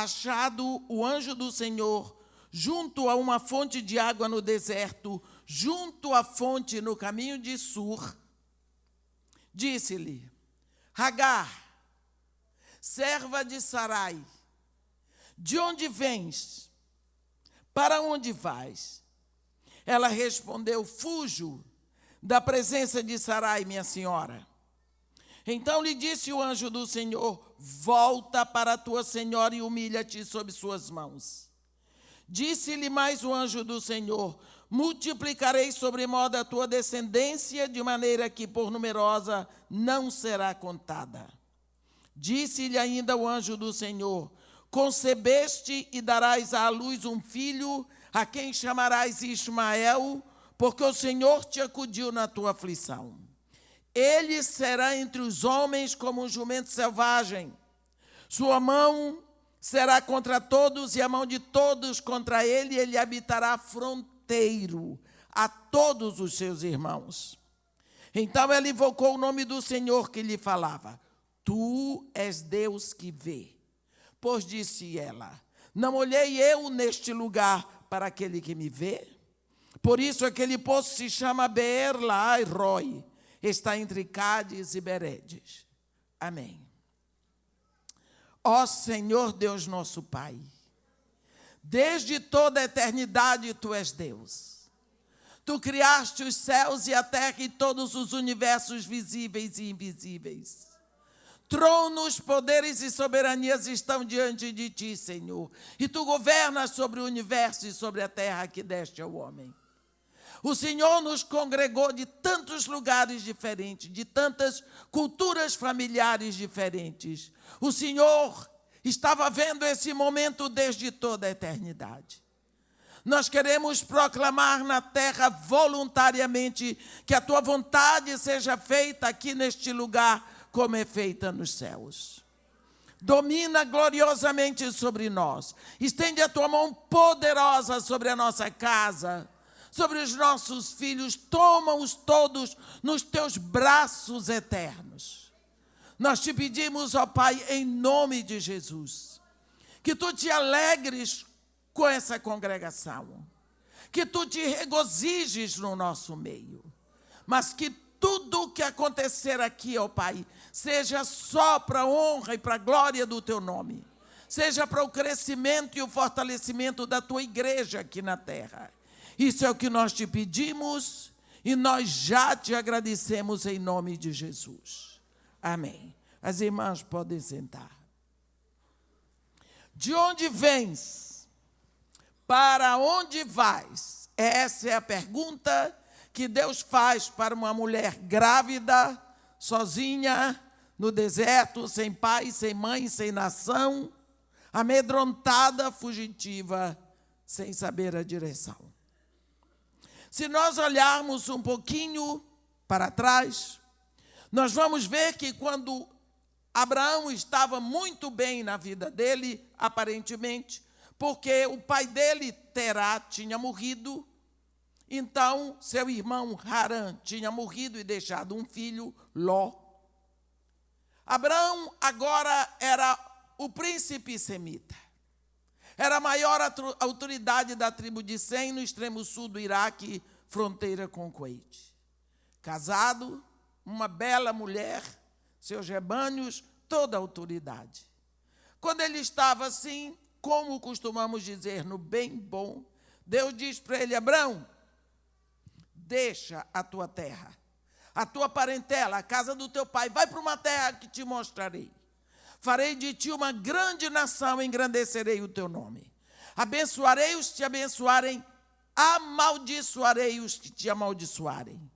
achado o anjo do Senhor junto a uma fonte de água no deserto, junto à fonte no caminho de Sur, disse-lhe: Agar, serva de Sarai, de onde vens? Para onde vais? Ela respondeu: fujo da presença de Sarai, minha senhora. Então lhe disse o anjo do Senhor: volta para a tua senhora e humilha-te sob suas mãos. Disse-lhe mais o anjo do Senhor: multiplicarei sobremodo a tua descendência, de maneira que por numerosa não será contada. Disse-lhe ainda o anjo do Senhor: concebeste e darás à luz um filho, a quem chamarás Ismael, porque o Senhor te acudiu na tua aflição. Ele será entre os homens como um jumento selvagem. Sua mão será contra todos e a mão de todos contra ele, e ele habitará fronteiro a todos os seus irmãos. Então ela invocou o nome do Senhor que lhe falava: tu és Deus que vê. Pois disse ela: não olhei eu neste lugar para aquele que me vê? Por isso aquele poço se chama Beer-Lahai-Roi, está entre Cádiz e Beredes. Amém. Ó Senhor Deus nosso Pai, desde toda a eternidade tu és Deus. Tu criaste os céus e a terra e todos os universos visíveis e invisíveis. Tronos, poderes e soberanias estão diante de ti, Senhor. E tu governas sobre o universo e sobre a terra que deste ao homem. O Senhor nos congregou de tantos lugares diferentes, de tantas culturas familiares diferentes. O Senhor estava vendo esse momento desde toda a eternidade. Nós queremos proclamar na terra voluntariamente que a tua vontade seja feita aqui neste lugar, como é feita nos céus. Domina gloriosamente sobre nós. Estende a tua mão poderosa sobre a nossa casa, sobre os nossos filhos. Toma-os todos nos teus braços eternos. Nós te pedimos, ó Pai, em nome de Jesus, que tu te alegres com essa congregação, que tu te regozijes no nosso meio, mas que tudo o que acontecer aqui, ó Pai, seja só para a honra e para a glória do teu nome, seja para o crescimento e o fortalecimento da tua igreja aqui na terra. Isso é o que nós te pedimos e nós já te agradecemos em nome de Jesus. Amém. As irmãs podem sentar. De onde vens? Para onde vais? Essa é a pergunta que Deus faz para uma mulher grávida, sozinha, no deserto, sem pai, sem mãe, sem nação, amedrontada, fugitiva, sem saber a direção. Se nós olharmos um pouquinho para trás, nós vamos ver que quando Abraão estava muito bem na vida dele, aparentemente, porque o pai dele, Terá, tinha morrido. Então, seu irmão Harã tinha morrido e deixado um filho, Ló. Abraão agora era o príncipe semita. Era a maior autoridade da tribo de Sem, no extremo sul do Iraque, fronteira com o Kuwait. Casado, uma bela mulher, seus rebanhos, toda a autoridade. Quando ele estava assim, como costumamos dizer, no bem bom, Deus diz para ele: Abraão, deixa a tua terra, a tua parentela, a casa do teu pai, vai para uma terra que te mostrarei. Farei de ti uma grande nação, engrandecerei o teu nome. Abençoarei os que te abençoarem, amaldiçoarei os que te amaldiçoarem.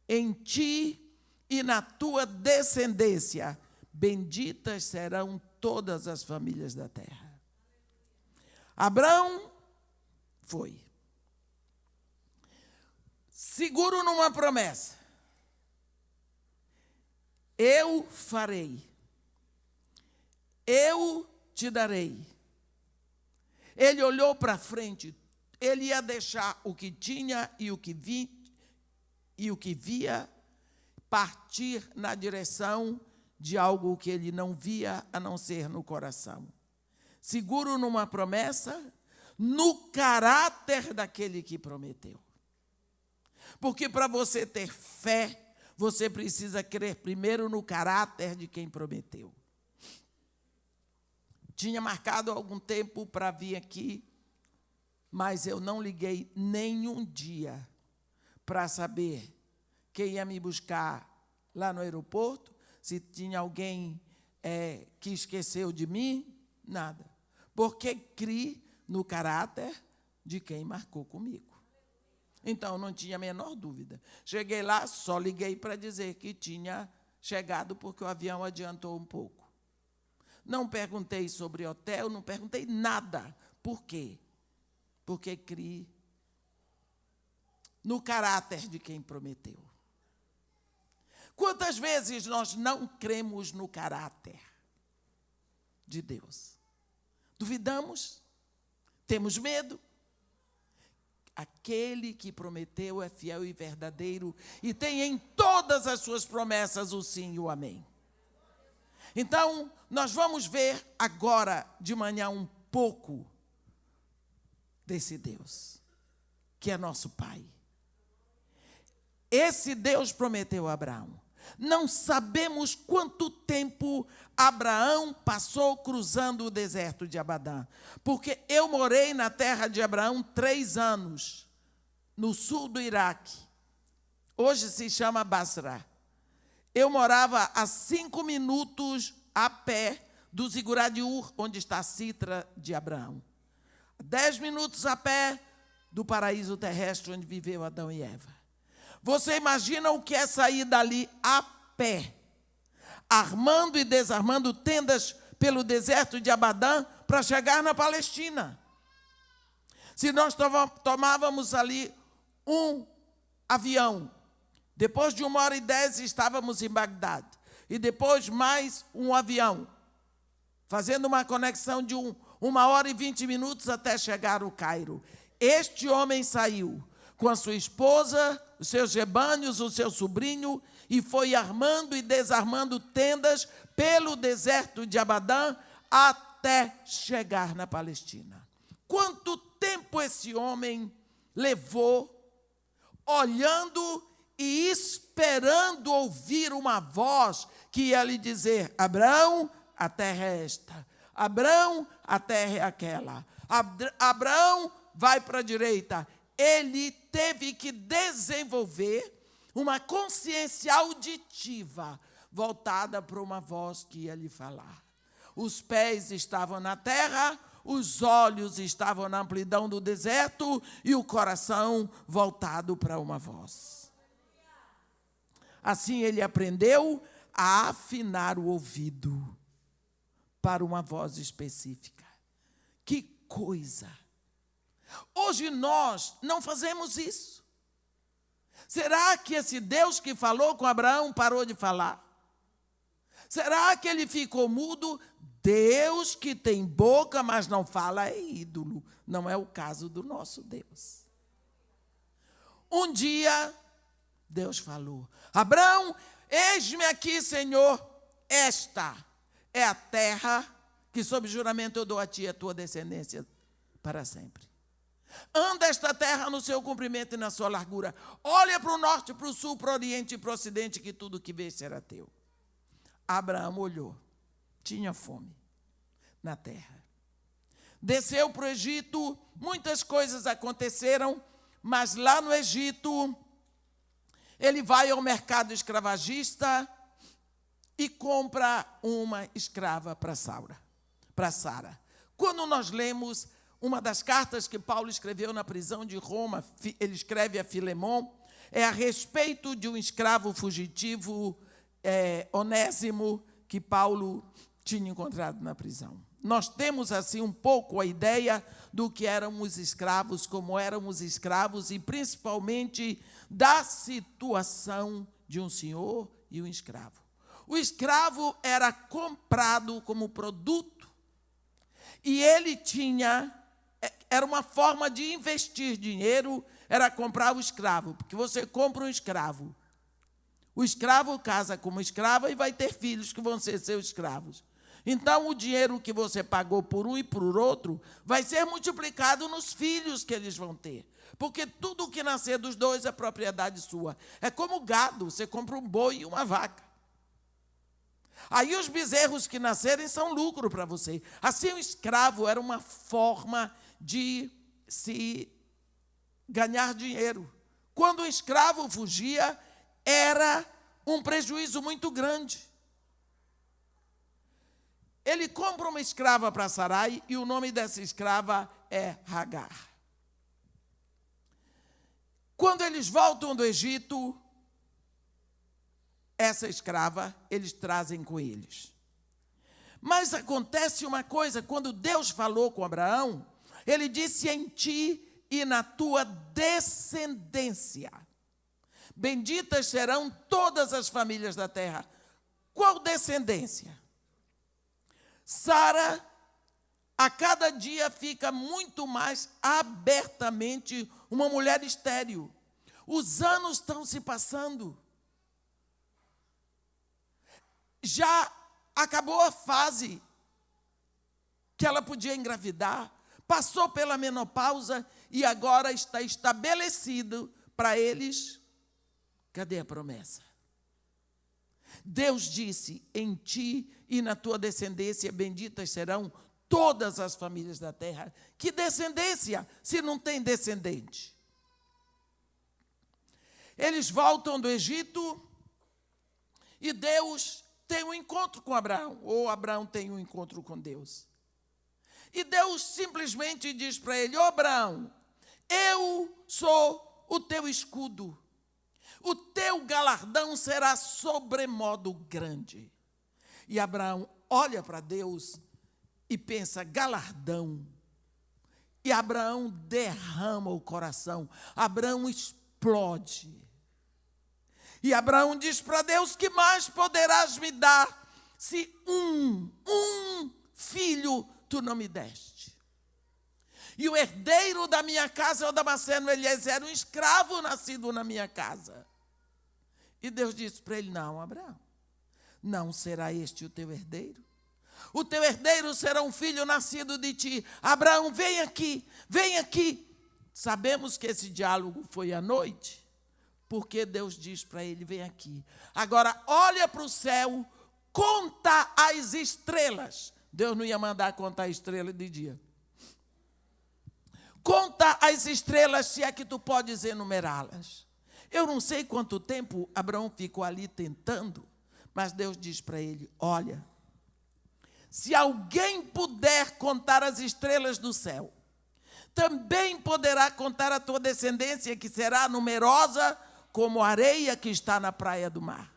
Em ti e na tua descendência, benditas serão todas as famílias da terra. Abraão foi seguro numa promessa: eu farei, eu te darei. Ele olhou para frente, ele ia deixar o que tinha e o que via partir na direção de algo que ele não via a não ser no coração. seguro numa promessa, no caráter daquele que prometeu. Porque para você ter fé, você precisa crer primeiro no caráter de quem prometeu. Tinha marcado algum tempo para vir aqui, mas eu não liguei nenhum dia para saber quem ia me buscar lá no aeroporto, se tinha alguém que esqueceu de mim, nada. Porque criei no caráter de quem marcou comigo. Então, não tinha a menor dúvida. Cheguei lá, só liguei para dizer que tinha chegado porque o avião adiantou um pouco. Não perguntei sobre hotel, não perguntei nada. Por quê? Porque criei no caráter de quem prometeu. Quantas vezes nós não cremos no caráter de Deus? Duvidamos? Temos medo? Aquele que prometeu é fiel e verdadeiro e tem em todas as suas promessas o sim e o amém. Então, nós vamos ver agora de manhã um pouco desse Deus, que é nosso Pai. Esse Deus prometeu a Abraão. Não sabemos quanto tempo Abraão passou cruzando o deserto de Abadã, porque eu morei na terra de Abraão 3 anos, no sul do Iraque. Hoje se chama Basra. Eu morava a 5 minutos a pé do Zigurá de Ur, onde está a Sitra de Abraão. 10 minutos a pé do paraíso terrestre, onde viveu Adão e Eva. Você imagina o que é sair dali a pé, armando e desarmando tendas pelo deserto de Abadã para chegar na Palestina. Se nós tomávamos ali um avião, depois de 1h10 estávamos em Bagdá, e depois mais um avião, fazendo uma conexão de 1h20 até chegar ao Cairo. Este homem saiu com a sua esposa, os seus rebanhos, o seu sobrinho, e foi armando e desarmando tendas pelo deserto de Abadã até chegar na Palestina. Quanto tempo esse homem levou olhando e esperando ouvir uma voz que ia lhe dizer: Abraão, a terra é esta. Abraão, a terra é aquela. Abraão, vai para a direita. Ele teve que desenvolver uma consciência auditiva voltada para uma voz que ia lhe falar. Os pés estavam na terra, os olhos estavam na amplidão do deserto e o coração voltado para uma voz. Assim ele aprendeu a afinar o ouvido para uma voz específica. Que coisa! Hoje nós não fazemos isso. Será que esse Deus que falou com Abraão parou de falar? Será que ele ficou mudo? Deus que tem boca, mas não fala, é ídolo. Não é o caso do nosso Deus. Um dia, Deus falou: Abraão, eis-me aqui, Senhor, esta é a terra que sob juramento eu dou a ti e a tua descendência para sempre. Anda esta terra no seu comprimento e na sua largura. Olha para o norte, para o sul, para o oriente e para o ocidente, que tudo que vês será teu. Abraão olhou. Tinha fome na terra. Desceu para o Egito. Muitas coisas aconteceram, mas lá no Egito, ele vai ao mercado escravagista e compra uma escrava para Sara. Quando nós lemos uma das cartas que Paulo escreveu na prisão de Roma, ele escreve a Filemon, é a respeito de um escravo fugitivo, Onésimo, que Paulo tinha encontrado na prisão. Nós temos assim um pouco a ideia do que éramos escravos, como éramos escravos, e principalmente da situação de um senhor e um escravo. O escravo era comprado como produto, e ele era uma forma de investir dinheiro, era comprar o escravo, porque você compra um escravo. O escravo casa como escrava e vai ter filhos que vão ser seus escravos. Então, o dinheiro que você pagou por um e por outro vai ser multiplicado nos filhos que eles vão ter. Porque tudo que nascer dos dois é propriedade sua. É como gado, você compra um boi e uma vaca. Aí os bezerros que nascerem são lucro para você. Assim, o escravo era uma forma de se ganhar dinheiro. Quando o escravo fugia, era um prejuízo muito grande. Ele compra uma escrava para Sarai e o nome dessa escrava é Agar. Quando eles voltam do Egito, essa escrava eles trazem com eles. Mas acontece uma coisa, quando Deus falou com Abraão, ele disse: em ti e na tua descendência benditas serão todas as famílias da terra. Qual descendência? Sara, a cada dia, fica muito mais abertamente uma mulher estéril. Os anos estão se passando. Já acabou a fase que ela podia engravidar, passou pela menopausa e agora está estabelecido para eles. Cadê a promessa? Deus disse: em ti e na tua descendência benditas serão todas as famílias da terra. Que descendência, se não tem descendente? Eles voltam do Egito e Deus tem um encontro com Abraão, ou Abraão tem um encontro com Deus. E Deus simplesmente diz para ele: ó Abraão, eu sou o teu escudo. O teu galardão será sobremodo grande. E Abraão olha para Deus e pensa: galardão. E Abraão derrama o coração. Abraão explode. E Abraão diz para Deus: que mais poderás me dar se um filho tu não me deste? E o herdeiro da minha casa é o Damasceno Eliezer, um escravo nascido na minha casa. E Deus disse para ele: não, Abraão, não será este o teu herdeiro. O teu herdeiro será um filho nascido de ti. Abraão, vem aqui, vem aqui. Sabemos que esse diálogo foi à noite, porque Deus diz para ele: vem aqui. Agora, olha para o céu, conta as estrelas. Deus não ia mandar contar estrelas de dia. Conta as estrelas, se é que tu podes enumerá-las. Eu não sei quanto tempo Abraão ficou ali tentando, mas Deus diz para ele: olha, se alguém puder contar as estrelas do céu, também poderá contar a tua descendência, que será numerosa como a areia que está na praia do mar.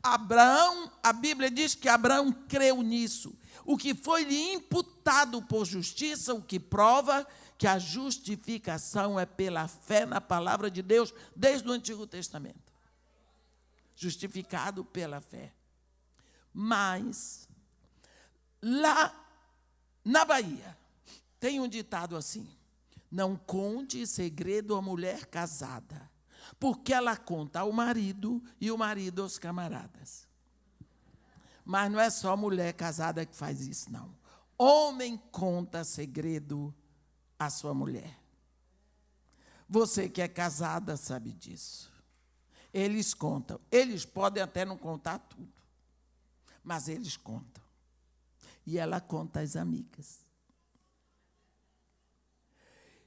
Abraão, a Bíblia diz que Abraão creu nisso. O que foi-lhe imputado por justiça, o que prova que a justificação é pela fé na palavra de Deus, desde o Antigo Testamento. Justificado pela fé. Mas, lá na Bahia, tem um ditado assim: não conte segredo à mulher casada, porque ela conta ao marido e o marido aos camaradas. Mas não é só mulher casada que faz isso, não. Homem conta segredo à sua mulher. Você que é casada sabe disso. Eles contam. Eles podem até não contar tudo, mas eles contam. E ela conta às amigas.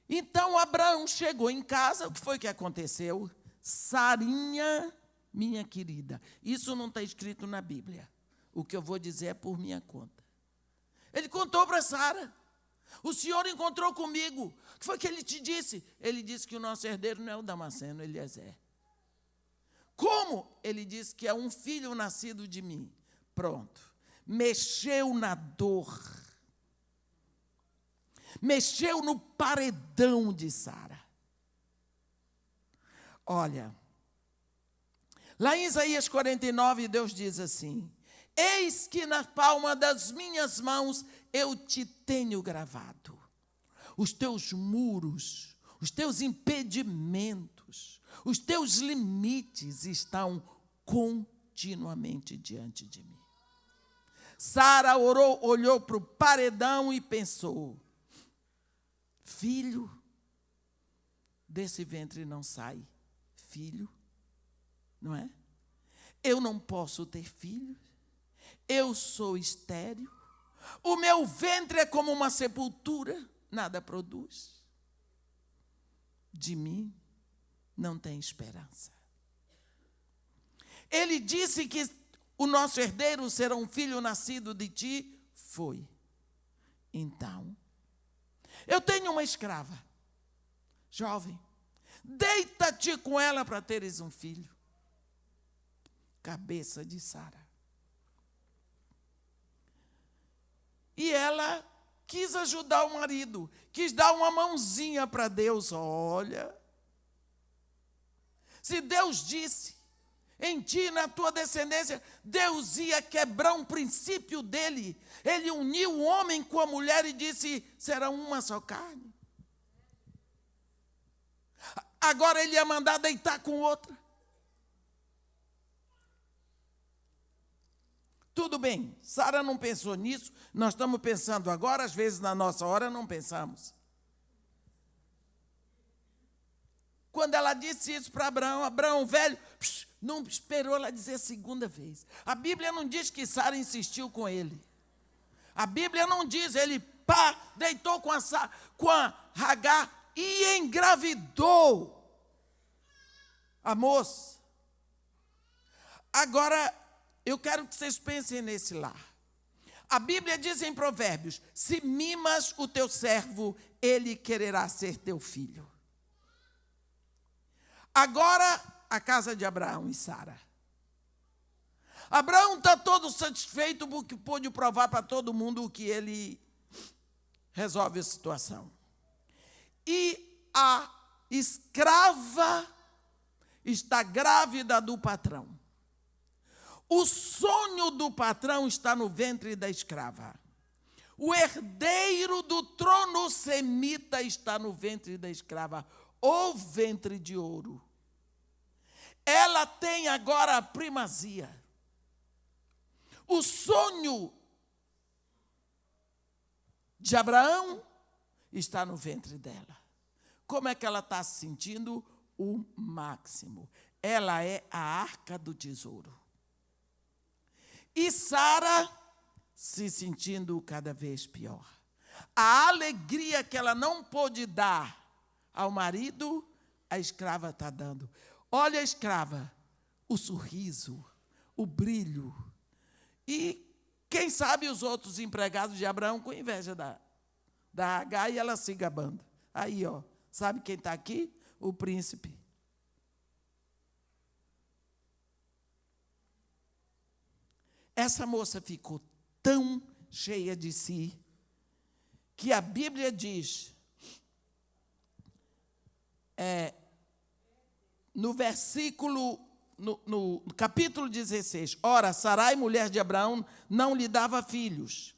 Então, Abraão chegou em casa, o que foi que aconteceu? Sarinha, minha querida. Isso não está escrito na Bíblia. O que eu vou dizer é por minha conta. Ele contou para Sara: o senhor encontrou comigo. O que foi que ele te disse? Ele disse que o nosso herdeiro não é o Damasceno Eliezer. Como? Ele disse que é um filho nascido de mim. Pronto. Mexeu na dor. Mexeu no paredão de Sara. Olha, lá em Isaías 49, Deus diz assim: eis que na palma das minhas mãos eu te tenho gravado. Os teus muros, os teus impedimentos, os teus limites estão continuamente diante de mim. Sara olhou para o paredão e pensou: filho, desse ventre não sai filho, não é? Eu não posso ter filhos, eu sou estéril, o meu ventre é como uma sepultura, nada produz. De mim não tem esperança. Ele disse que o nosso herdeiro será um filho nascido de ti. Foi. Então, eu tenho uma escrava, jovem, deita-te com ela para teres um filho. Cabeça de Sara. E ela quis ajudar o marido, quis dar uma mãozinha para Deus. Olha, se Deus disse, em ti, na tua descendência, Deus ia quebrar um princípio dele. Ele uniu o homem com a mulher e disse: será uma só carne. Agora ele ia mandar deitar com outra. Tudo bem, Sara não pensou nisso, nós estamos pensando agora, às vezes na nossa hora não pensamos. Quando ela disse isso para Abraão, Abraão velho, não esperou ela dizer a segunda vez. A Bíblia não diz que Sara insistiu com ele. A Bíblia não diz, ele deitou com a Hagar e engravidou a moça. Agora, eu quero que vocês pensem nesse lar. A Bíblia diz em Provérbios: se mimas o teu servo, ele quererá ser teu filho. Agora, a casa de Abraão e Sara. Abraão está todo satisfeito porque pôde provar para todo mundo que ele resolve a situação. E a escrava está grávida do patrão. O sonho do patrão está no ventre da escrava. O herdeiro do trono semita está no ventre da escrava, o ventre de ouro. Ela tem agora a primazia. O sonho de Abraão está no ventre dela. Como é que ela está se sentindo? O máximo. Ela é a arca do tesouro. E Sara se sentindo cada vez pior. A alegria que ela não pôde dar ao marido, a escrava está dando. Olha a escrava, o sorriso, o brilho. E quem sabe os outros empregados de Abraão com inveja da Hagar e ela se gabando. Aí, ó, sabe quem está aqui? O príncipe. Essa moça ficou tão cheia de si, que a Bíblia diz, no versículo, no capítulo 16, ora, Sarai, mulher de Abraão, não lhe dava filhos.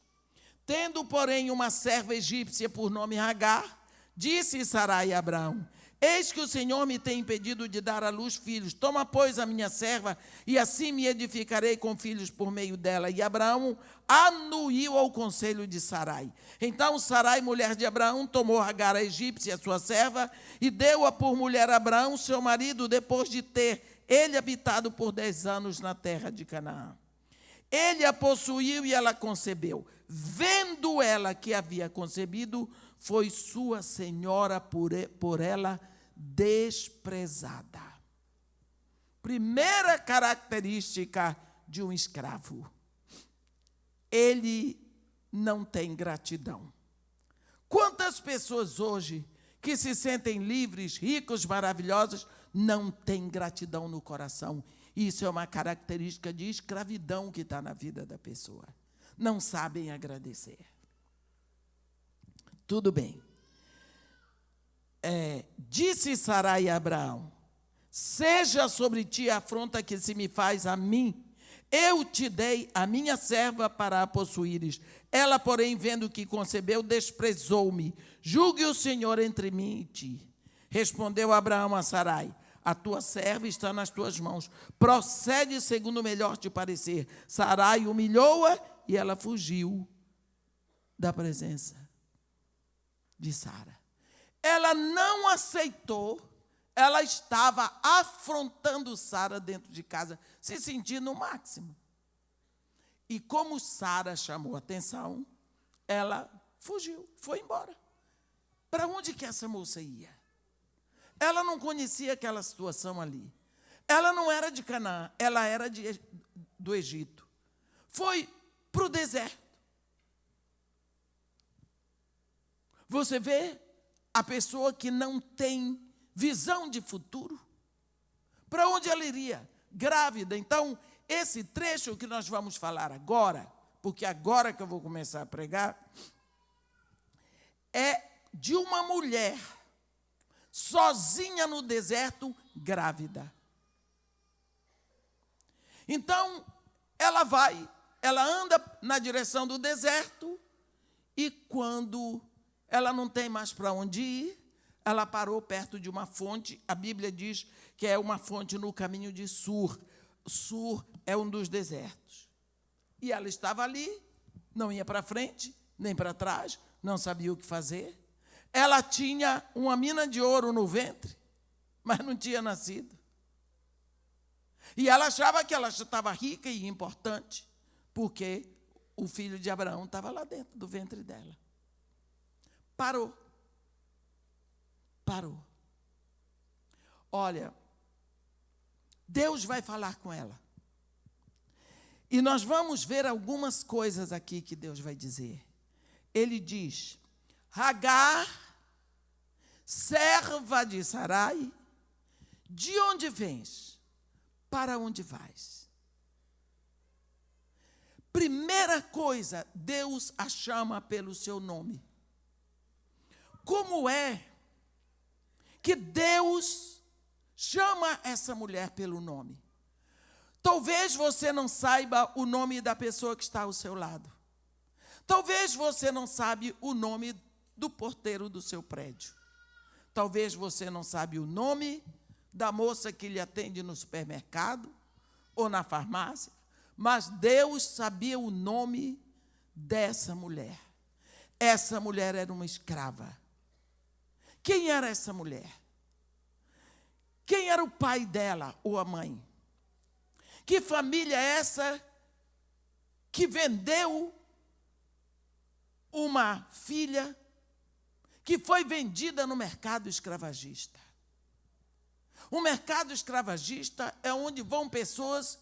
Tendo, porém, uma serva egípcia por nome Hagar, disse Sarai a Abraão: eis que o Senhor me tem impedido de dar à luz filhos. Toma, pois, a minha serva, e assim me edificarei com filhos por meio dela. E Abraão anuiu ao conselho de Sarai. Então Sarai, mulher de Abraão, tomou Hagar, a egípcia, sua serva, e deu-a por mulher a Abraão, seu marido, depois de ter ele habitado por 10 anos na terra de Canaã. Ele a possuiu e ela concebeu. Vendo ela que havia concebido, foi sua senhora por ela desprezada. Primeira característica de um escravo: ele não tem gratidão. Quantas pessoas hoje que se sentem livres, ricos, maravilhosos, não têm gratidão no coração? Isso é uma característica de escravidão que está na vida da pessoa. Não sabem agradecer. Tudo bem. Disse Sarai a Abraão: seja sobre ti a afronta que se me faz a mim. Eu te dei a minha serva para a possuíres. Ela, porém, vendo que concebeu, desprezou-me. Julgue o Senhor entre mim e ti. Respondeu Abraão a Sarai: a tua serva está nas tuas mãos. Procede segundo o melhor te parecer. Sarai humilhou-a e ela fugiu da presença de Sara. Ela não aceitou, ela estava afrontando Sara dentro de casa, se sentindo o máximo. E como Sara chamou a atenção, ela fugiu, foi embora. Para onde que essa moça ia? Ela não conhecia aquela situação ali. Ela não era de Canaã, ela era do Egito. Foi para o deserto. Você vê a pessoa que não tem visão de futuro? Para onde ela iria? Grávida. Então, esse trecho que nós vamos falar agora, porque agora que eu vou começar a pregar, é de uma mulher sozinha no deserto, grávida. Então, ela anda na direção do deserto, e quando ela não tem mais para onde ir, ela parou perto de uma fonte. A Bíblia diz que é uma fonte no caminho de Sur. Sur é um dos desertos. E ela estava ali, não ia para frente, nem para trás, não sabia o que fazer. Ela tinha uma mina de ouro no ventre, mas não tinha nascido. E ela achava que ela estava rica e importante, porque o filho de Abraão estava lá dentro do ventre dela. Parou. Olha, Deus vai falar com ela. E nós vamos ver algumas coisas aqui que Deus vai dizer. Ele diz: Agar, serva de Sarai, de onde vens? Para onde vais? Primeira coisa, Deus a chama pelo seu nome. Como é que Deus chama essa mulher pelo nome? Talvez você não saiba o nome da pessoa que está ao seu lado. Talvez você não sabe o nome do porteiro do seu prédio. Talvez você não sabe o nome da moça que lhe atende no supermercado ou na farmácia, mas Deus sabia o nome dessa mulher. Essa mulher era uma escrava. Quem era essa mulher? Quem era o pai dela ou a mãe? Que família é essa que vendeu uma filha que foi vendida no mercado escravagista? O mercado escravagista é onde vão pessoas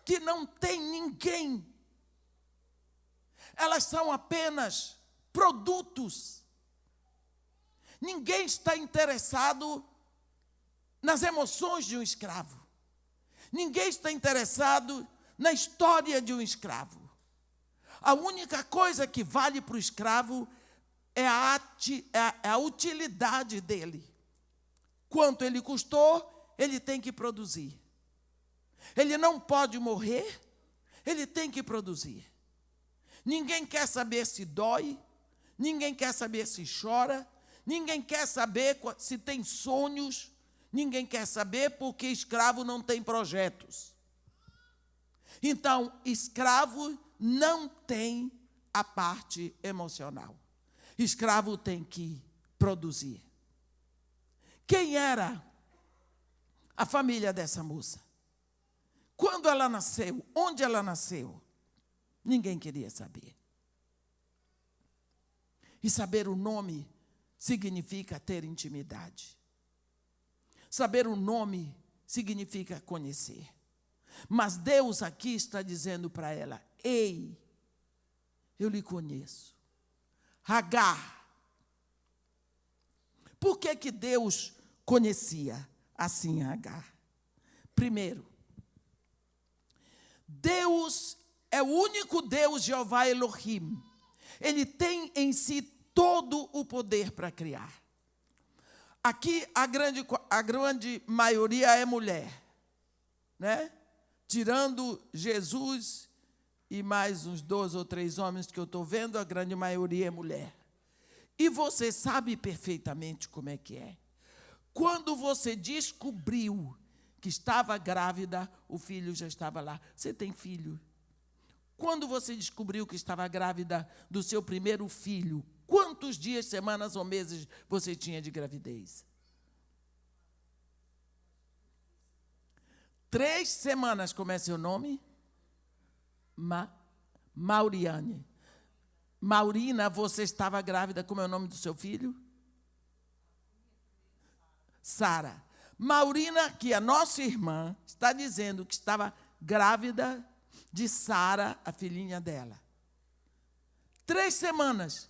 que não têm ninguém. Elas são apenas produtos. Ninguém está interessado nas emoções de um escravo. Ninguém está interessado na história de um escravo. A única coisa que vale para o escravo é a utilidade dele. Quanto ele custou, ele tem que produzir. Ele não pode morrer, ele tem que produzir. Ninguém quer saber se dói, ninguém quer saber se chora, ninguém quer saber se tem sonhos, ninguém quer saber porque escravo não tem projetos. Então, escravo não tem a parte emocional. Escravo tem que produzir. Quem era a família dessa moça? Quando ela nasceu? Onde ela nasceu? Ninguém queria saber. E saber o nome significa ter intimidade. Saber o nome significa conhecer. Mas Deus aqui está dizendo para ela: ei, eu lhe conheço. Agar. Por que Deus conhecia assim Agar? Primeiro, Deus é o único Deus, Jeová Elohim. Ele tem em si todo o poder para criar. Aqui a grande maioria é mulher, né? Tirando Jesus e mais uns 2 ou 3 homens que eu estou vendo, a grande maioria é mulher. E você sabe perfeitamente como é que é. Quando você descobriu que estava grávida, o filho já estava lá. Você tem filho? Quando você descobriu que estava grávida do seu primeiro filho, quantos dias, semanas ou meses você tinha de gravidez? 3 semanas. Como é seu nome? Mauriane. Maurina, você estava grávida. Como é o nome do seu filho? Sara. Maurina, que é a nossa irmã, está dizendo que estava grávida de Sara, a filhinha dela. 3 semanas.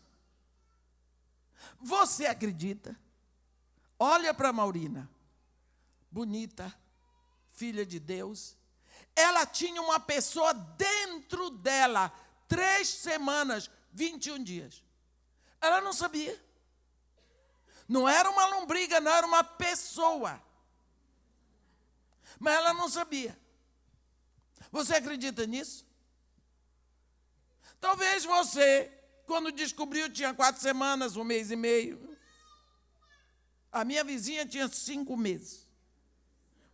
Você acredita? Olha para Maurina. Bonita, filha de Deus. Ela tinha uma pessoa dentro dela. 3 semanas, 21 dias. Ela não sabia. Não era uma lombriga, não era uma pessoa. Mas ela não sabia. Você acredita nisso? Talvez você, quando descobriu, tinha 4 semanas, 1 mês e meio. A minha vizinha tinha 5 meses.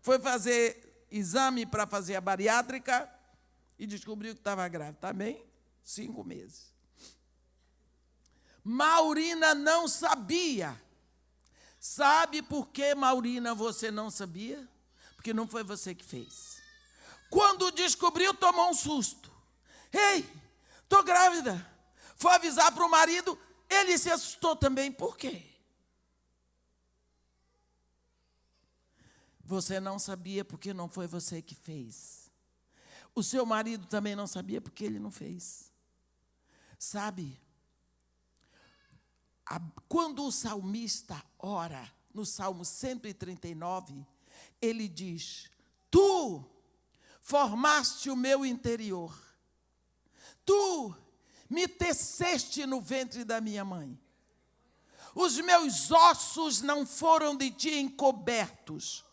Foi fazer exame para fazer a bariátrica e descobriu que estava grávida. Também 5 meses. Maurina não sabia. Sabe por que, Maurina, você não sabia? Porque não foi você que fez. Quando descobriu, tomou um susto. Ei, estou grávida. Foi avisar para o marido, ele se assustou também. Por quê? Você não sabia porque não foi você que fez. O seu marido também não sabia porque ele não fez. Sabe? Quando o salmista ora, no Salmo 139, ele diz: Tu formaste o meu interior, tu me teceste no ventre da minha mãe. Os meus ossos não foram de ti encobertos,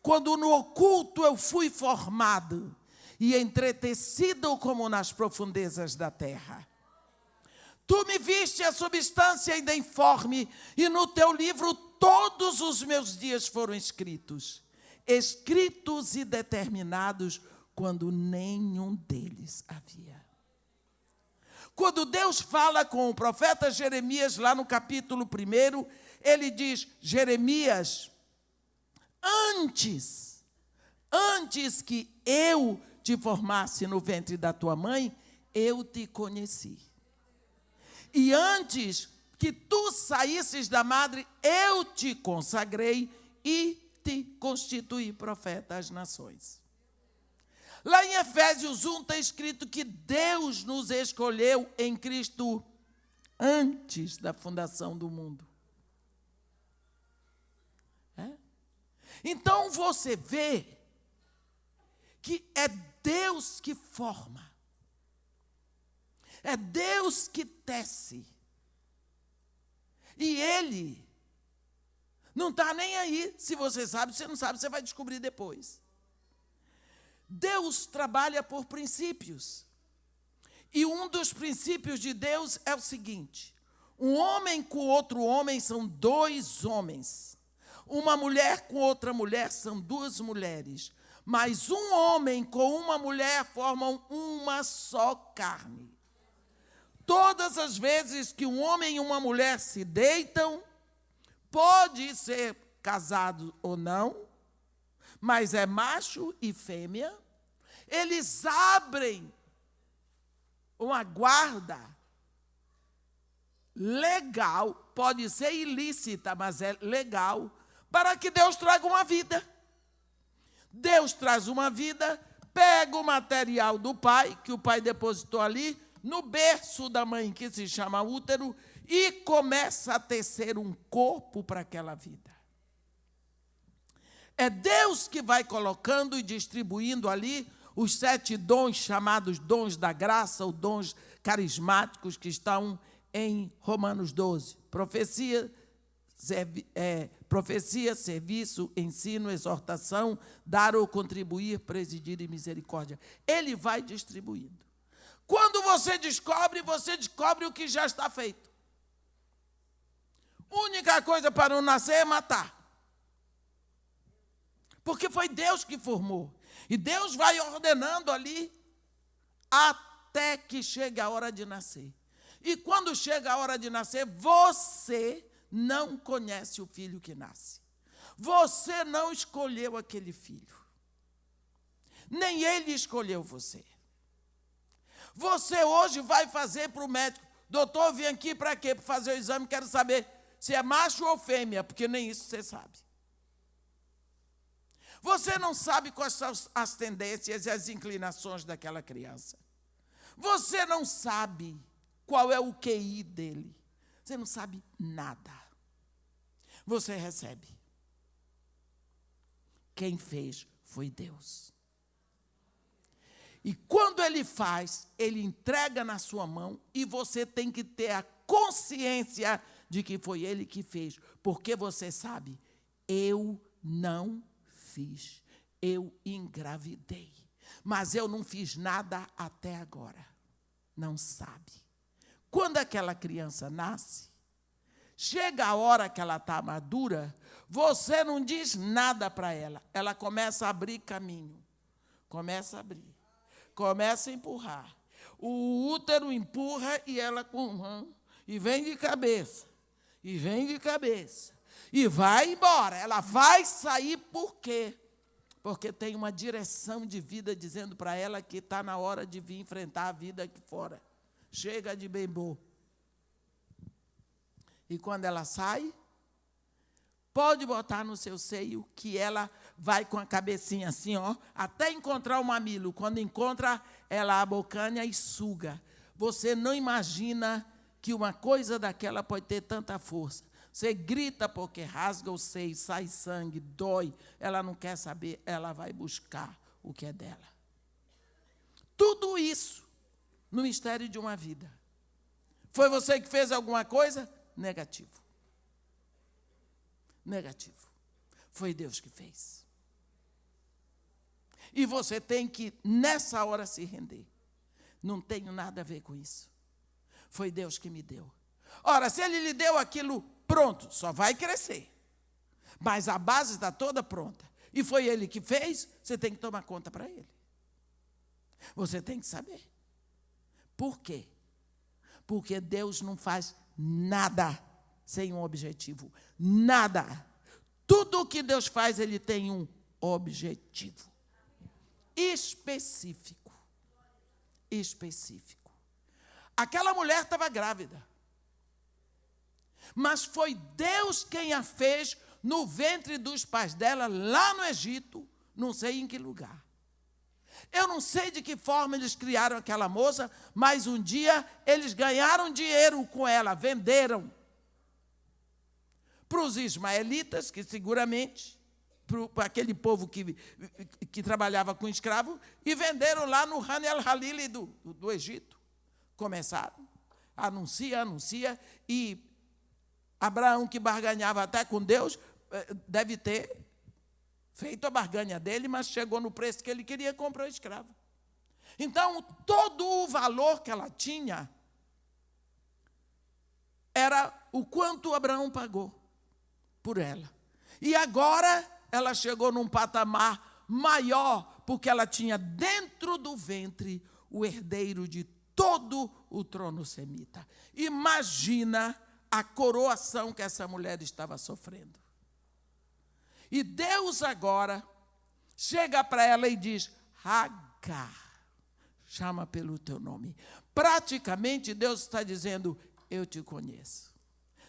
quando no oculto eu fui formado e entretecido como nas profundezas da terra. Tu me viste a substância ainda informe, e no teu livro todos os meus dias foram escritos e determinados, quando nenhum deles havia. Quando Deus fala com o profeta Jeremias, lá no capítulo 1, ele diz: Jeremias, antes que eu te formasse no ventre da tua mãe, eu te conheci. E antes que tu saísses da madre, eu te consagrei e te constituí profeta às nações. Lá em Efésios 1 está escrito que Deus nos escolheu em Cristo antes da fundação do mundo. Então você vê que é Deus que forma. É Deus que tece. E Ele não está nem aí. Se você sabe, se não sabe, você vai descobrir depois. Deus trabalha por princípios. E um dos princípios de Deus é o seguinte: um homem com outro homem são 2 homens. Uma mulher com outra mulher são 2 mulheres. Mas um homem com uma mulher formam uma só carne. Todas as vezes que um homem e uma mulher se deitam, pode ser casado ou não, mas é macho e fêmea, eles abrem uma guarda legal, pode ser ilícita, mas é legal, para que Deus traga uma vida. Deus traz uma vida, pega o material do pai, que o pai depositou ali, no berço da mãe, que se chama útero, e começa a tecer um corpo para aquela vida. É Deus que vai colocando e distribuindo ali os 7 dons, chamados dons da graça, ou dons carismáticos, que estão em Romanos 12. Profecia, serviço, ensino, exortação, dar ou contribuir, presidir e misericórdia. Ele vai distribuindo. Quando você descobre o que já está feito. Única coisa para não nascer é matar. Porque foi Deus que formou. E Deus vai ordenando ali a até que chegue a hora de nascer. E quando chega a hora de nascer, você não conhece o filho que nasce. Você não escolheu aquele filho. Nem ele escolheu você. Você hoje vai fazer para o médico: doutor, vim aqui para quê? Para fazer o exame, quero saber se é macho ou fêmea, porque nem isso você sabe. Você não sabe quais são as tendências e as inclinações daquela criança. Você não sabe qual é o QI dele. Você não sabe nada. Você recebe. Quem fez foi Deus. E quando ele faz, ele entrega na sua mão e você tem que ter a consciência de que foi ele que fez. Porque você sabe, eu não fiz, eu engravidei. Mas eu não fiz nada até agora. Não sabe. Quando aquela criança nasce, chega a hora que ela está madura, você não diz nada para ela. Ela começa a abrir caminho. Começa a abrir. Começa a empurrar. O útero empurra e ela e vem de cabeça. E vem de cabeça. E vai embora. Ela vai sair por quê? Porque tem uma direção de vida dizendo para ela que está na hora de vir enfrentar a vida aqui fora. Chega de bebô. E quando ela sai, pode botar no seu seio que ela vai com a cabecinha assim, ó, até encontrar o mamilo. Quando encontra, ela abocanha e suga. Você não imagina que uma coisa daquela pode ter tanta força. Você grita porque rasga o seio, sai sangue, dói. Ela não quer saber, ela vai buscar o que é dela. Tudo isso no mistério de uma vida. Foi você que fez alguma coisa? Negativo. Negativo. Foi Deus que fez. E você tem que, nessa hora, se render. Não tenho nada a ver com isso. Foi Deus que me deu. Ora, se Ele lhe deu aquilo pronto, só vai crescer. Mas a base está toda pronta. E foi Ele que fez, você tem que tomar conta para Ele. Você tem que saber. Por quê? Porque Deus não faz nada sem um objetivo. Nada. Tudo o que Deus faz, Ele tem um objetivo. Específico. Específico. Aquela mulher estava grávida. Mas foi Deus quem a fez no ventre dos pais dela, lá no Egito, não sei em que lugar. Eu não sei de que forma eles criaram aquela moça, mas um dia eles ganharam dinheiro com ela, venderam para os ismaelitas, que seguramente, para aquele povo que trabalhava com escravo, e venderam lá no Han el-Halili do Egito. Começaram, anuncia, e Abraão, que barganhava até com Deus, deve ter feito a barganha dele, mas chegou no preço que ele queria, comprou o escravo. Então, todo o valor que ela tinha era o quanto Abraão pagou por ela. E agora ela chegou num patamar maior, porque ela tinha dentro do ventre o herdeiro de todo o trono semita. Imagina a coroação que essa mulher estava sofrendo. E Deus agora chega para ela e diz: Agar, chama pelo teu nome. Praticamente Deus está dizendo: eu te conheço,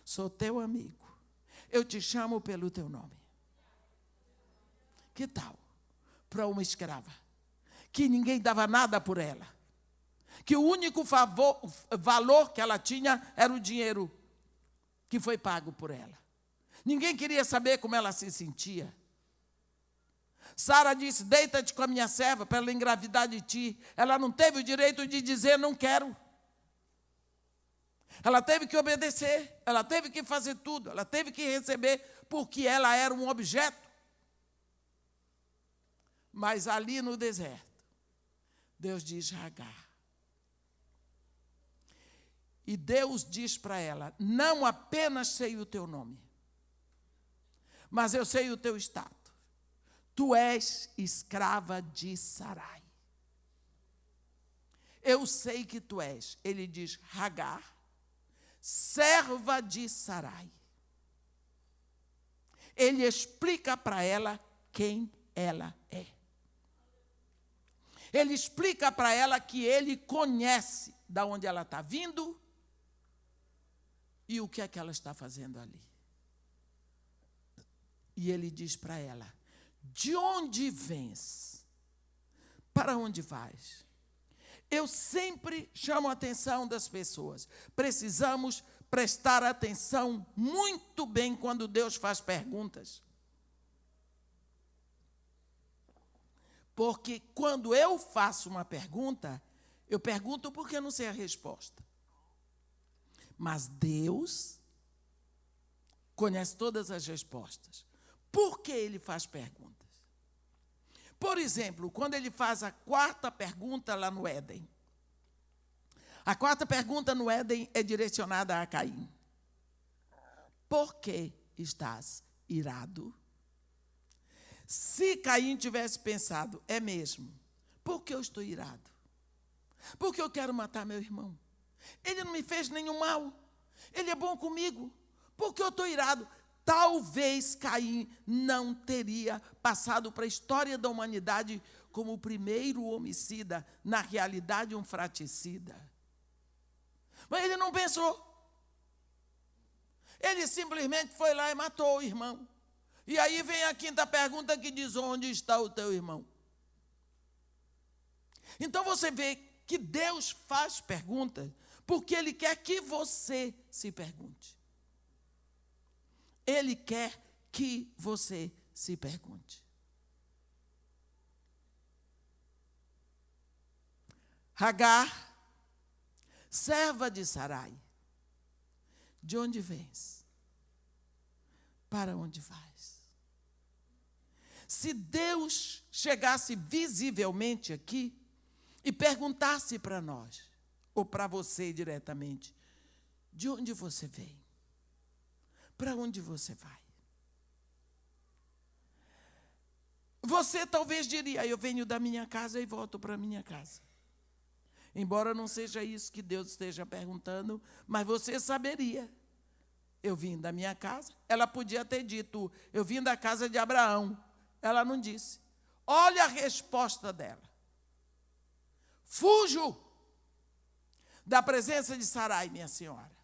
sou teu amigo, eu te chamo pelo teu nome. Que tal para uma escrava, que ninguém dava nada por ela, que o único valor que ela tinha era o dinheiro que foi pago por ela. Ninguém queria saber como ela se sentia. Sara disse: deita-te com a minha serva para ela engravidar de ti. Ela não teve o direito de dizer não quero. Ela teve que obedecer, ela teve que fazer tudo, ela teve que receber, porque ela era um objeto. Mas ali no deserto, Deus diz: Agar. E Deus diz para ela: não apenas sei o teu nome, mas eu sei o teu status. Tu és escrava de Sarai. eu sei que tu és. Ele diz, Agar, serva de Sarai. Ele explica para ela quem ela é. Ele explica para ela que ele conhece de onde ela está vindo e o que é que ela está fazendo ali. E ele diz para ela, de onde vens? Para onde vais? Eu sempre chamo a atenção das pessoas. Precisamos prestar atenção muito bem quando Deus faz perguntas. Porque quando eu faço uma pergunta, eu pergunto porque eu não sei a resposta. Mas Deus conhece todas as respostas. Por que ele faz perguntas? Por exemplo, quando ele faz a quarta pergunta lá no Éden. A quarta pergunta no Éden é direcionada a Caim. Por que estás irado? Se Caim tivesse pensado, é mesmo, por que eu estou irado? Porque eu quero matar meu irmão. Ele não me fez nenhum mal. Ele é bom comigo. Por que eu estou irado? Talvez Caim não teria passado para a história da humanidade como o primeiro homicida, na realidade um fraticida. Mas ele não pensou. Ele simplesmente foi lá e matou o irmão. E aí vem a quinta pergunta que diz, onde está o teu irmão? Então você vê que Deus faz perguntas porque Ele quer que você se pergunte. Ele quer que você se pergunte. Agar, serva de Sarai, de onde vens? Para onde vais? Se Deus chegasse visivelmente aqui e perguntasse para nós, ou para você diretamente, de onde você vem? Para onde você vai? Você talvez diria, eu venho da minha casa e volto para a minha casa. Embora não seja isso que Deus esteja perguntando, mas você saberia. Eu vim da minha casa. Ela podia ter dito, eu vim da casa de Abraão. Ela não disse. Olha a resposta dela. Fujo da presença de Sarai, minha senhora.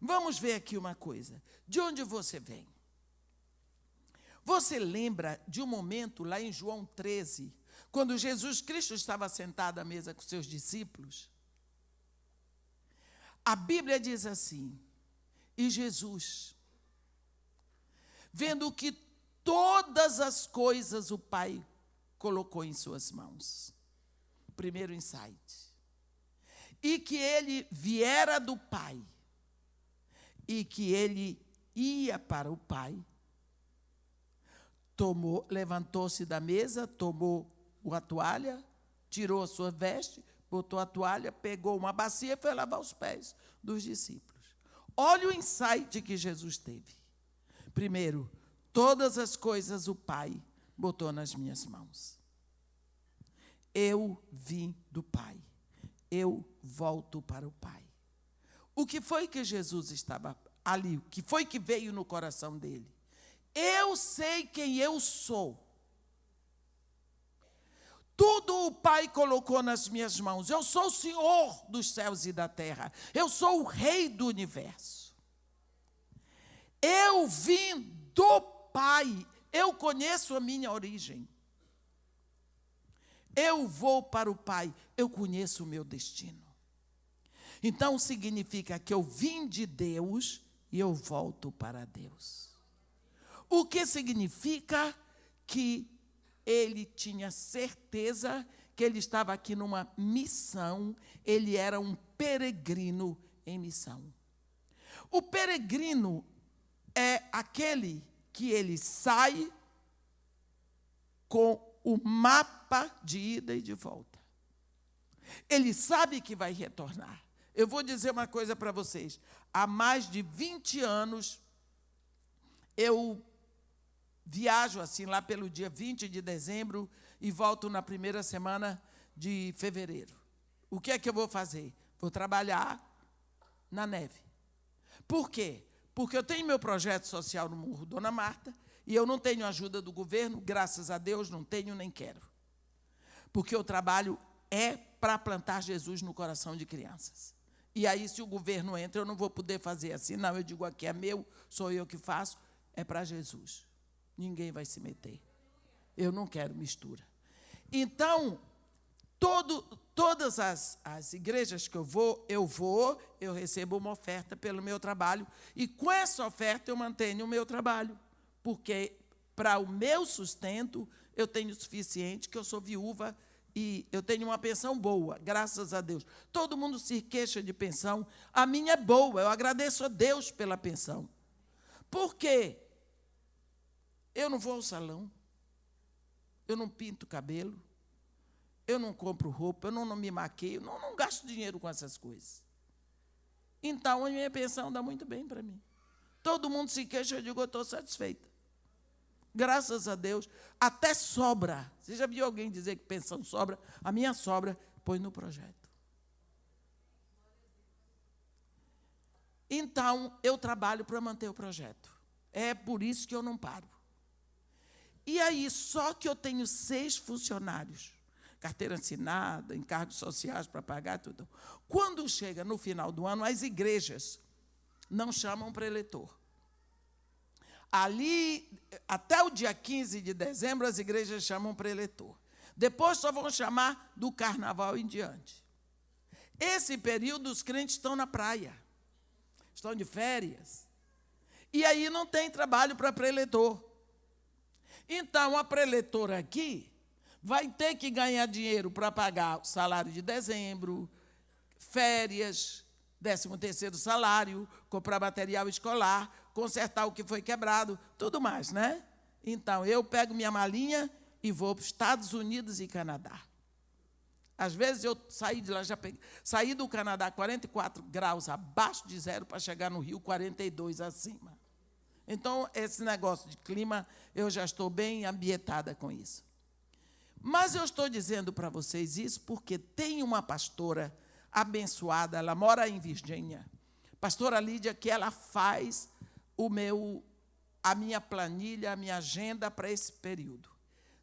Vamos ver aqui uma coisa. De onde você vem? Você lembra de um momento lá em João 13, quando Jesus Cristo estava sentado à mesa com seus discípulos? A Bíblia diz assim, e Jesus, vendo que todas as coisas o Pai colocou em suas mãos. Primeiro insight. E que ele viera do Pai, e que ele ia para o Pai, levantou-se da mesa, tomou a toalha, tirou a sua veste, botou a toalha, pegou uma bacia e foi lavar os pés dos discípulos. Olha o insight que Jesus teve. Primeiro, todas as coisas o Pai botou nas minhas mãos. Eu vim do Pai. Eu volto para o Pai. O que foi que Jesus estava ali? O que foi que veio no coração dele? Eu sei quem eu sou. Tudo o Pai colocou nas minhas mãos. Eu sou o Senhor dos céus e da terra. Eu sou o Rei do universo. Eu vim do Pai. Eu conheço a minha origem. Eu vou para o Pai. Eu conheço o meu destino. Então significa que eu vim de Deus e eu volto para Deus. O que significa que ele tinha certeza que ele estava aqui numa missão, ele era um peregrino em missão. O peregrino é aquele que ele sai com o mapa de ida e de volta. Ele sabe que vai retornar. Eu vou dizer uma coisa para vocês. Há mais de 20 anos, eu viajo assim lá pelo dia 20 de dezembro e volto na primeira semana de fevereiro. o que é que eu vou fazer? Vou trabalhar na neve. Por quê? Porque eu tenho meu projeto social no Morro Dona Marta e eu não tenho ajuda do governo, graças a Deus, não tenho nem quero. Porque o trabalho é para plantar Jesus no coração de crianças. E aí, se o governo entra, eu não vou poder fazer assim. Não, eu digo, aqui é meu, sou eu que faço, é para Jesus. Ninguém vai se meter. Eu não quero mistura. Então, todas as igrejas que eu recebo uma oferta pelo meu trabalho, e com essa oferta eu mantenho o meu trabalho, porque para o meu sustento eu tenho o suficiente, que eu sou viúva, e eu tenho uma pensão boa, graças a Deus. Todo mundo se queixa de pensão, a minha é boa, eu agradeço a Deus pela pensão. Por quê? Eu não vou ao salão, eu não pinto cabelo, eu não compro roupa, eu não me maqueio, não gasto dinheiro com essas coisas. Então, a minha pensão dá muito bem para mim. Todo mundo se queixa, eu digo, eu estou satisfeita. Graças a Deus, até sobra. Você já viu alguém dizer que pensão sobra? A minha sobra, põe no projeto. Então, eu trabalho para manter o projeto. É por isso que eu não paro. E aí, só que eu tenho 6 funcionários, carteira assinada, encargos sociais para pagar, tudo. Quando chega no final do ano, as igrejas não chamam preletor. Ali, até o dia 15 de dezembro, as igrejas chamam preletor. Depois só vão chamar do carnaval em diante. Esse período, os crentes estão na praia, estão de férias. E aí não tem trabalho para preletor. Então, a preletora aqui vai ter que ganhar dinheiro para pagar o salário de dezembro, férias, 13º salário, comprar material escolar, consertar o que foi quebrado, tudo mais, né? Então, eu pego minha malinha e vou para os Estados Unidos e Canadá. Às vezes, eu saí de lá, saí do Canadá 44 graus abaixo de zero para chegar no Rio 42 acima. Então, esse negócio de clima, eu já estou bem ambientada com isso. Mas eu estou dizendo para vocês isso porque tem uma pastora abençoada, ela mora em Virgínia, pastora Lídia, que ela faz a minha planilha, a minha agenda para esse período.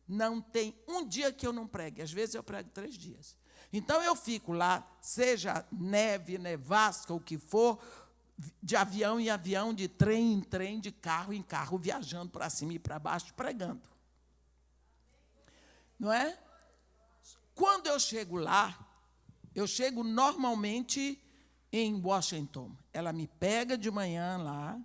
Não tem um dia que eu não pregue, às vezes eu prego 3 dias. Então, eu fico lá, seja neve, nevasca, o que for, de avião em avião, de trem em trem, de carro em carro, viajando para cima e para baixo, pregando. Não é? Quando eu chego lá, eu chego normalmente em Washington. Ela me pega de manhã lá,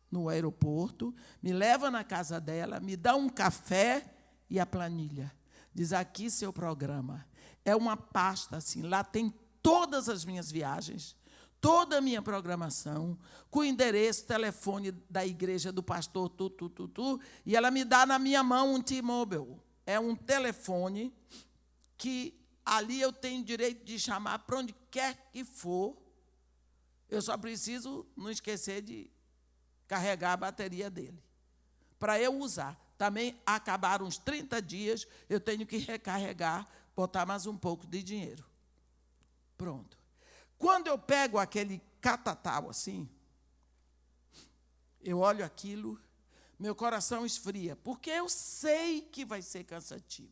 no aeroporto, me leva na casa dela, me dá um café e a planilha. Diz, aqui seu programa. É uma pasta assim, lá tem todas as minhas viagens, toda a minha programação, com o endereço, telefone da igreja do pastor, e ela me dá na minha mão um T-Mobile. É um telefone que ali eu tenho direito de chamar para onde quer que for. Eu só preciso não esquecer de carregar a bateria dele, para eu usar. Também acabaram uns 30 dias, eu tenho que recarregar, botar mais um pouco de dinheiro. Pronto. Quando eu pego aquele catatal assim, eu olho aquilo, meu coração esfria, porque eu sei que vai ser cansativo.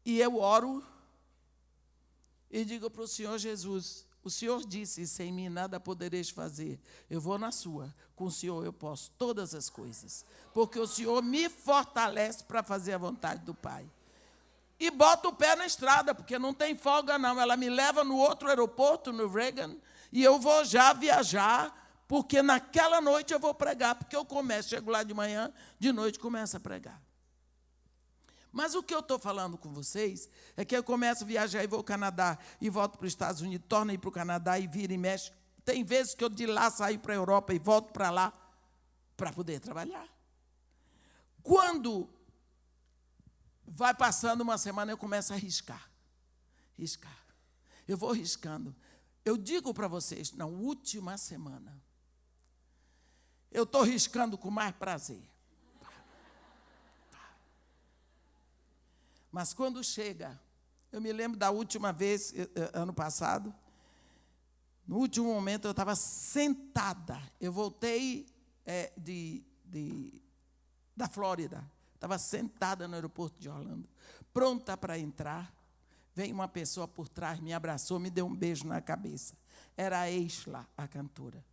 E eu oro e digo para o Senhor Jesus, o Senhor disse, sem mim nada podereis fazer, eu vou na sua, com o Senhor eu posso todas as coisas, porque o Senhor me fortalece para fazer a vontade do Pai. E boto o pé na estrada, porque não tem folga não, ela me leva no outro aeroporto, no Reagan, e eu vou já viajar, porque naquela noite eu vou pregar, porque eu chego lá de manhã, de noite começo a pregar. Mas o que eu estou falando com vocês é que eu começo a viajar e vou ao Canadá, e volto para os Estados Unidos, torno a ir para o Canadá e vira e mexe. Tem vezes que eu de lá saio para a Europa e volto para lá para poder trabalhar. Quando vai passando uma semana, eu começo a riscar. Eu vou riscando. Eu digo para vocês, na última semana, eu estou riscando com mais prazer. Mas quando chega Eu me lembro da última vez, ano passado, no último momento eu estava sentada. Eu voltei da Flórida. Estava sentada no aeroporto de Orlando, pronta para entrar. Veio uma pessoa por trás, me abraçou, me deu um beijo na cabeça. Era a Eisla, a cantora.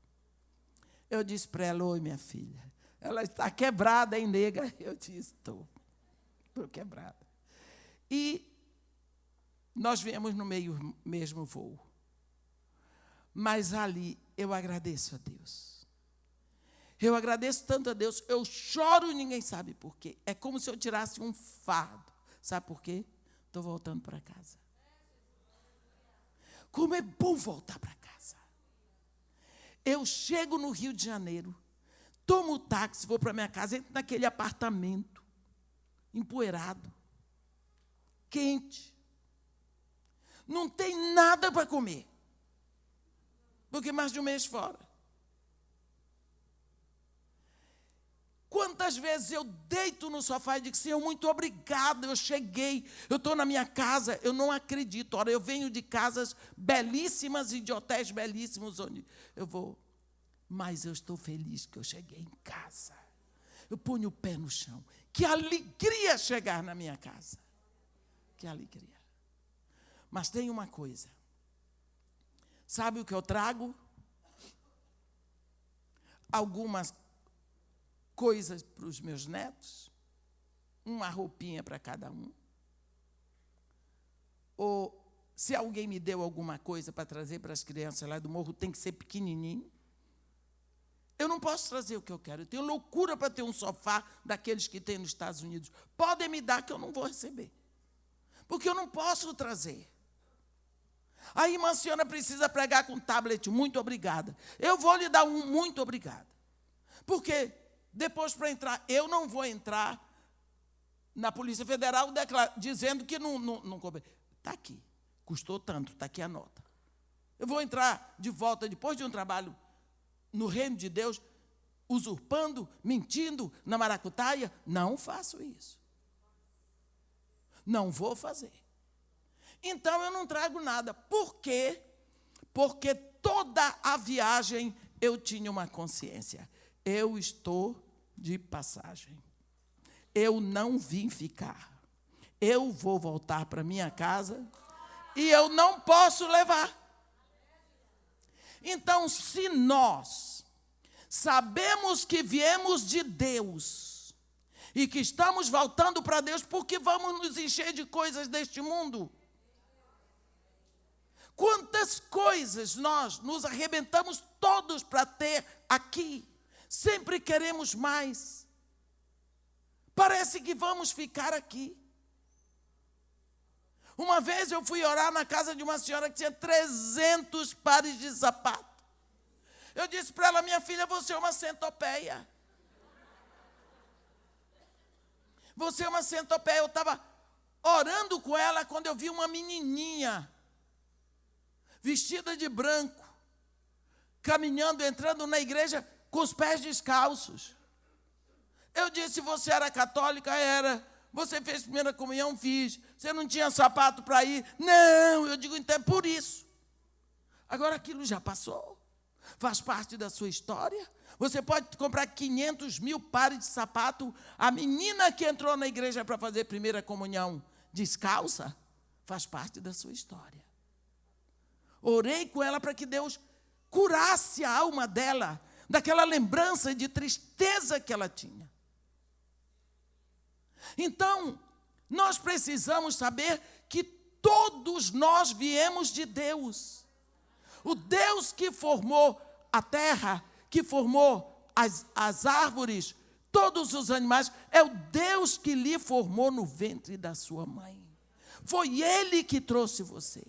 Eu disse para ela: oi, minha filha. Ela está quebrada, hein, nega? Eu disse: estou quebrada. E nós viemos no mesmo voo. Mas ali eu agradeço a Deus. Eu agradeço tanto a Deus, eu choro e ninguém sabe por quê. É como se eu tirasse um fardo. Sabe por quê? Estou voltando para casa. Como é bom voltar para casa. Eu chego no Rio de Janeiro, tomo o táxi, vou para minha casa, entro naquele apartamento, empoeirado, quente. Não tem nada para comer, porque mais de um mês fora. Quantas vezes eu deito no sofá e digo: Senhor, muito obrigado, eu cheguei, eu estou na minha casa, eu não acredito. Ora, eu venho de casas belíssimas e de hotéis belíssimos onde eu vou, mas eu estou feliz que eu cheguei em casa. Eu ponho o pé no chão. Que alegria chegar na minha casa. Que alegria. Mas tem uma coisa. Sabe o que eu trago? Algumas coisas para os meus netos, uma roupinha para cada um. Ou, se alguém me deu alguma coisa para trazer para as crianças lá do morro, tem que ser pequenininho. Eu não posso trazer o que eu quero. Eu tenho loucura para ter um sofá daqueles que tem nos Estados Unidos. Podem me dar que eu não vou receber. Porque eu não posso trazer. A irmã Ciona precisa pregar com tablet, muito obrigada. Eu vou lhe dar um muito obrigada. Porque depois, para entrar, eu não vou entrar na Polícia Federal dizendo que não coube. Está aqui, custou tanto, está aqui a nota. Eu vou entrar de volta, depois de um trabalho no reino de Deus, usurpando, mentindo, na maracutaia? Não faço isso. Não vou fazer. Então, eu não trago nada. Por quê? Porque toda a viagem eu tinha uma consciência. Eu estou de passagem. Eu não vim ficar. Eu vou voltar para minha casa e eu não posso levar. Então, se nós sabemos que viemos de Deus e que estamos voltando para Deus, porque vamos nos encher de coisas deste mundo? Quantas coisas nós nos arrebentamos todos para ter aqui. Sempre queremos mais. Parece que vamos ficar aqui. Uma vez eu fui orar na casa de uma senhora que tinha 300 pares de sapato. Eu disse para ela: minha filha, você é uma centopeia. Você é uma centopeia. Eu estava orando com ela quando eu vi uma menininha vestida de branco, caminhando, entrando na igreja com os pés descalços. Eu disse: você era católica? Era. Você fez primeira comunhão? Fiz. Você não tinha sapato para ir? Não. Eu digo: então é por isso. Agora aquilo já passou. Faz parte da sua história. Você pode comprar 500 mil pares de sapato. A menina que entrou na igreja para fazer primeira comunhão descalça, faz parte da sua história. Orei com ela para que Deus curasse a alma dela daquela lembrança de tristeza que ela tinha. Então, nós precisamos saber que todos nós viemos de Deus. O Deus que formou a terra, que formou as árvores, todos os animais, é o Deus que lhe formou no ventre da sua mãe. Foi Ele que trouxe você.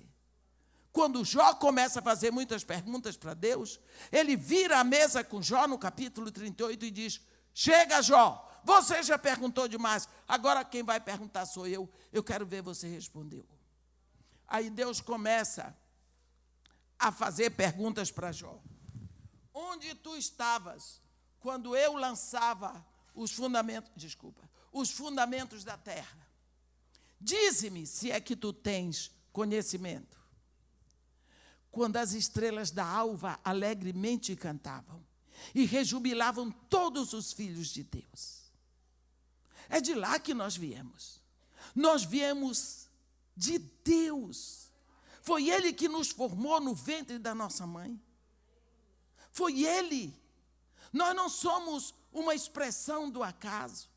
Quando Jó começa a fazer muitas perguntas para Deus, ele vira a mesa com Jó no capítulo 38 e diz: chega, Jó, você já perguntou demais, agora quem vai perguntar sou eu quero ver você responder. Aí Deus começa a fazer perguntas para Jó. Onde tu estavas quando eu lançava os fundamentos da terra? Dize-me, se é que tu tens conhecimento. Quando as estrelas da alva alegremente cantavam e rejubilavam todos os filhos de Deus. É de lá que nós viemos. Nós viemos de Deus. Foi Ele que nos formou no ventre da nossa mãe. Foi Ele. Nós não somos uma expressão do acaso.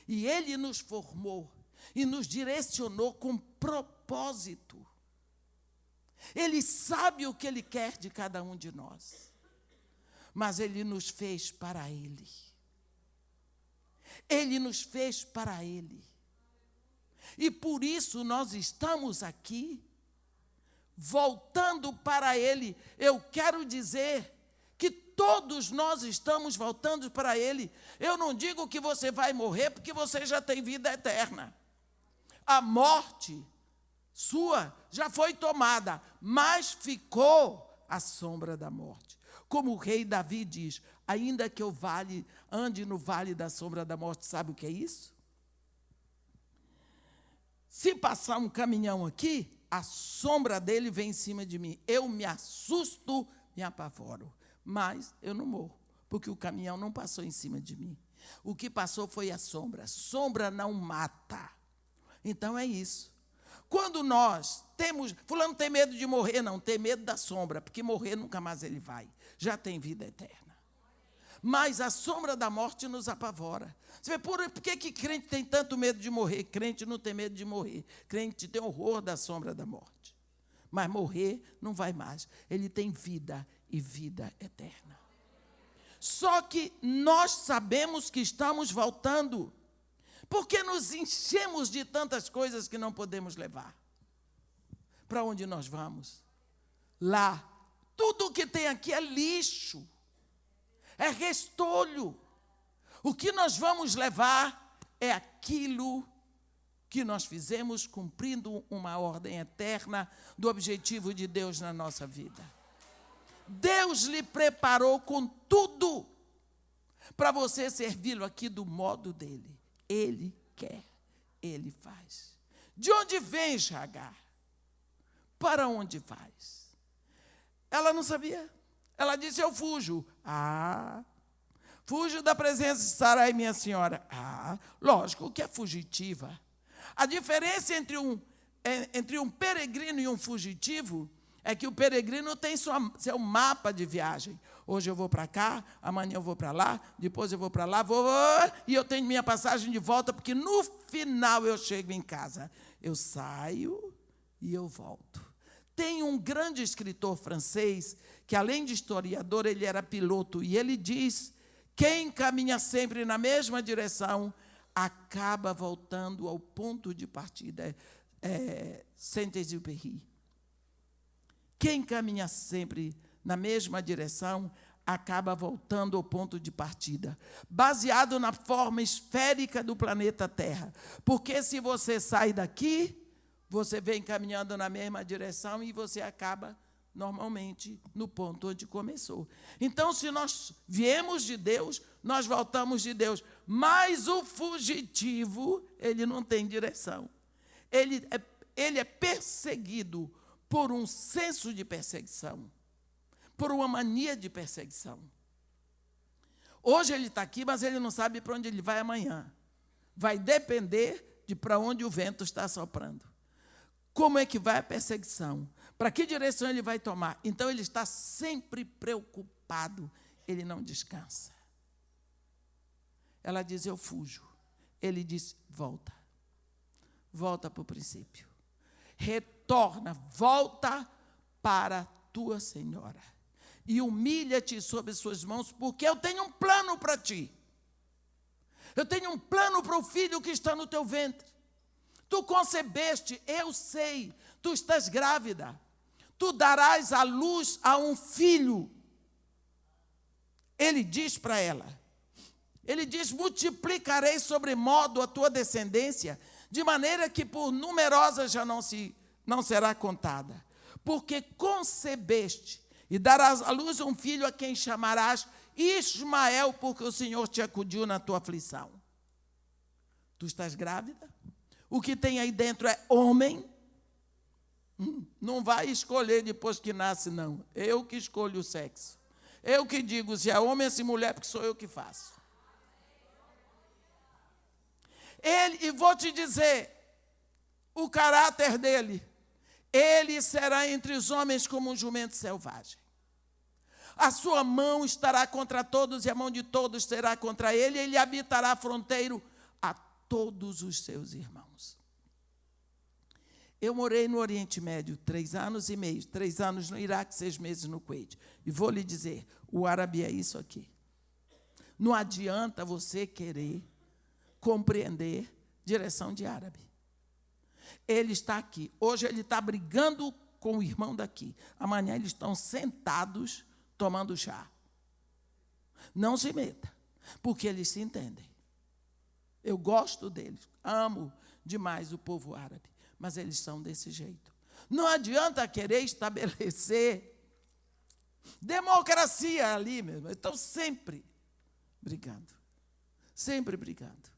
E Ele nos formou e nos direcionou com propósito. Ele sabe o que Ele quer de cada um de nós. Mas Ele nos fez para Ele. Ele nos fez para Ele. E por isso nós estamos aqui, voltando para Ele. Eu quero dizer que todos nós estamos voltando para Ele. Eu não digo que você vai morrer porque você já tem vida eterna. A morte sua já foi tomada, mas ficou a sombra da morte. Como o rei Davi diz, ainda que eu ande no vale da sombra da morte, sabe o que é isso? Se passar um caminhão aqui, a sombra dele vem em cima de mim. Eu me assusto, me apavoro, mas eu não morro, porque o caminhão não passou em cima de mim. O que passou foi a sombra. Sombra não mata. Então é isso. Quando nós temos... Fulano tem medo de morrer, não, tem medo da sombra, porque morrer nunca mais ele vai. Já tem vida eterna. Mas a sombra da morte nos apavora. Você vê, por que crente tem tanto medo de morrer? Crente não tem medo de morrer. Crente tem horror da sombra da morte. Mas morrer não vai mais. Ele tem vida e vida eterna. Só que nós sabemos que estamos voltando. Porque nos enchemos de tantas coisas que não podemos levar. Para onde nós vamos? Lá. Tudo o que tem aqui é lixo. É restolho. O que nós vamos levar é aquilo que nós fizemos cumprindo uma ordem eterna do objetivo de Deus na nossa vida. Deus lhe preparou com tudo para você servi-lo aqui do modo dele. Ele quer, Ele faz. De onde vens, Agar? Para onde vais? Ela não sabia. Ela disse, eu fujo. Fujo da presença de Sarai, minha senhora. Lógico que é fugitiva. A diferença entre um peregrino e um fugitivo é que o peregrino tem seu mapa de viagem. Hoje eu vou para cá, amanhã eu vou para lá, depois eu vou para lá, e eu tenho minha passagem de volta, porque no final eu chego em casa. Eu saio e eu volto. Tem um grande escritor francês, que além de historiador, ele era piloto, e ele diz, quem caminha sempre na mesma direção, acaba voltando ao ponto de partida. Saint-Exupéry. Quem caminha sempre na mesma direção, acaba voltando ao ponto de partida, baseado na forma esférica do planeta Terra. Porque se você sai daqui, você vem caminhando na mesma direção e você acaba, normalmente, no ponto onde começou. Então, se nós viemos de Deus, nós voltamos de Deus. Mas o fugitivo, ele não tem direção. Ele é perseguido por um senso de perseguição, por uma mania de perseguição. Hoje ele está aqui, mas ele não sabe para onde ele vai amanhã. Vai depender de para onde o vento está soprando. Como é que vai a perseguição? Para que direção ele vai tomar? Então ele está sempre preocupado, ele não descansa. Ela diz, eu fujo. Ele diz, volta. Volta para o princípio. Retorna, volta para a tua senhora. E humilha-te sob suas mãos, porque eu tenho um plano para ti. Eu tenho um plano para o filho que está no teu ventre. Tu concebeste, eu sei, tu estás grávida. Tu darás à luz a um filho. Ele diz para ela, ele diz, multiplicarei sobremodo a tua descendência, de maneira que por numerosa já não será contada. Porque concebeste e darás à luz um filho a quem chamarás Ismael, porque o Senhor te acudiu na tua aflição. Tu estás grávida? o que tem aí dentro é homem, não vai escolher depois que nasce, não. Eu que escolho o sexo. Eu que digo se é homem ou se é mulher, porque sou eu que faço. E vou te dizer, o caráter dele, ele será entre os homens como um jumento selvagem. A sua mão estará contra todos e a mão de todos será contra ele, e ele habitará fronteiro a todos os seus irmãos. Eu morei no Oriente Médio 3 anos e meio, 3 anos no Iraque, 6 meses no Kuwait. E vou lhe dizer, o árabe é isso aqui. Não adianta você querer compreender direção de árabe. Ele está aqui. Hoje ele está brigando com o irmão daqui. Amanhã eles estão sentados tomando chá. Não se meta, porque eles se entendem. Eu gosto deles, amo demais o povo árabe, mas eles são desse jeito. Não adianta querer estabelecer democracia ali mesmo. Estão sempre brigando. Sempre brigando.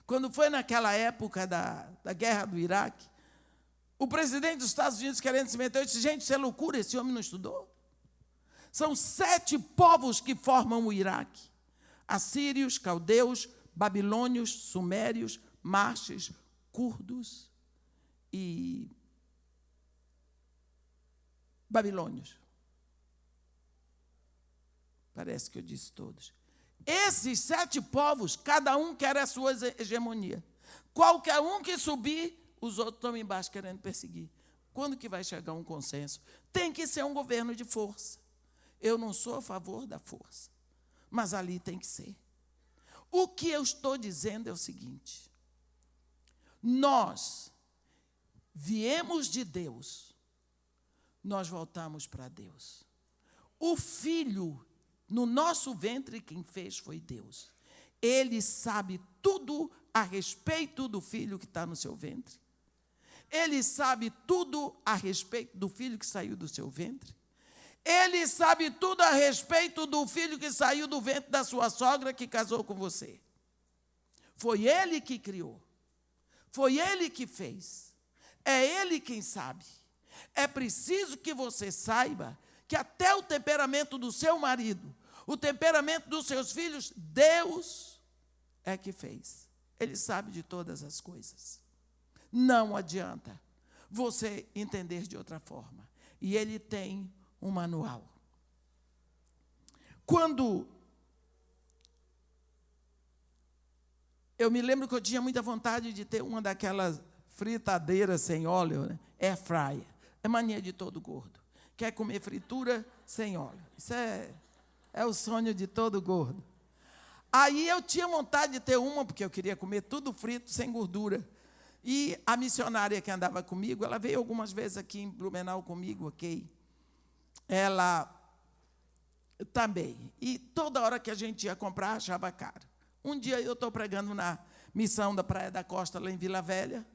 Quando foi naquela época da guerra do Iraque, o presidente dos Estados Unidos querendo se meter, eu disse, gente, isso é loucura, esse homem não estudou? São 7 povos que formam o Iraque. Assírios, caldeus, babilônios, sumérios, marches, curdos e babilônios. Parece que eu disse todos. Esses 7 povos, cada um quer a sua hegemonia. Qualquer um que subir, os outros estão embaixo querendo perseguir. Quando que vai chegar um consenso? Tem que ser um governo de força. Eu não sou a favor da força, mas ali tem que ser. O que eu estou dizendo é o seguinte: nós viemos de Deus, nós voltamos para Deus. O filho no nosso ventre, quem fez foi Deus. Ele sabe tudo a respeito do filho que está no seu ventre. Ele sabe tudo a respeito do filho que saiu do seu ventre. Ele sabe tudo a respeito do filho que saiu do ventre da sua sogra que casou com você. Foi ele que criou. Foi ele que fez. É ele quem sabe. É preciso que você saiba que até o temperamento do seu marido, o temperamento dos seus filhos, Deus é que fez. Ele sabe de todas as coisas. Não adianta você entender de outra forma. E ele tem um manual. Quando eu me lembro que eu tinha muita vontade de ter uma daquelas fritadeiras sem óleo, né? Air fryer. É mania de todo gordo. Quer comer fritura sem óleo. Isso é o sonho de todo gordo. Aí eu tinha vontade de ter uma, porque eu queria comer tudo frito, sem gordura. E a missionária que andava comigo, ela veio algumas vezes aqui em Blumenau comigo, ok? Ela também. E toda hora que a gente ia comprar, achava caro. Um dia eu estou pregando na missão da Praia da Costa, lá em Vila Velha,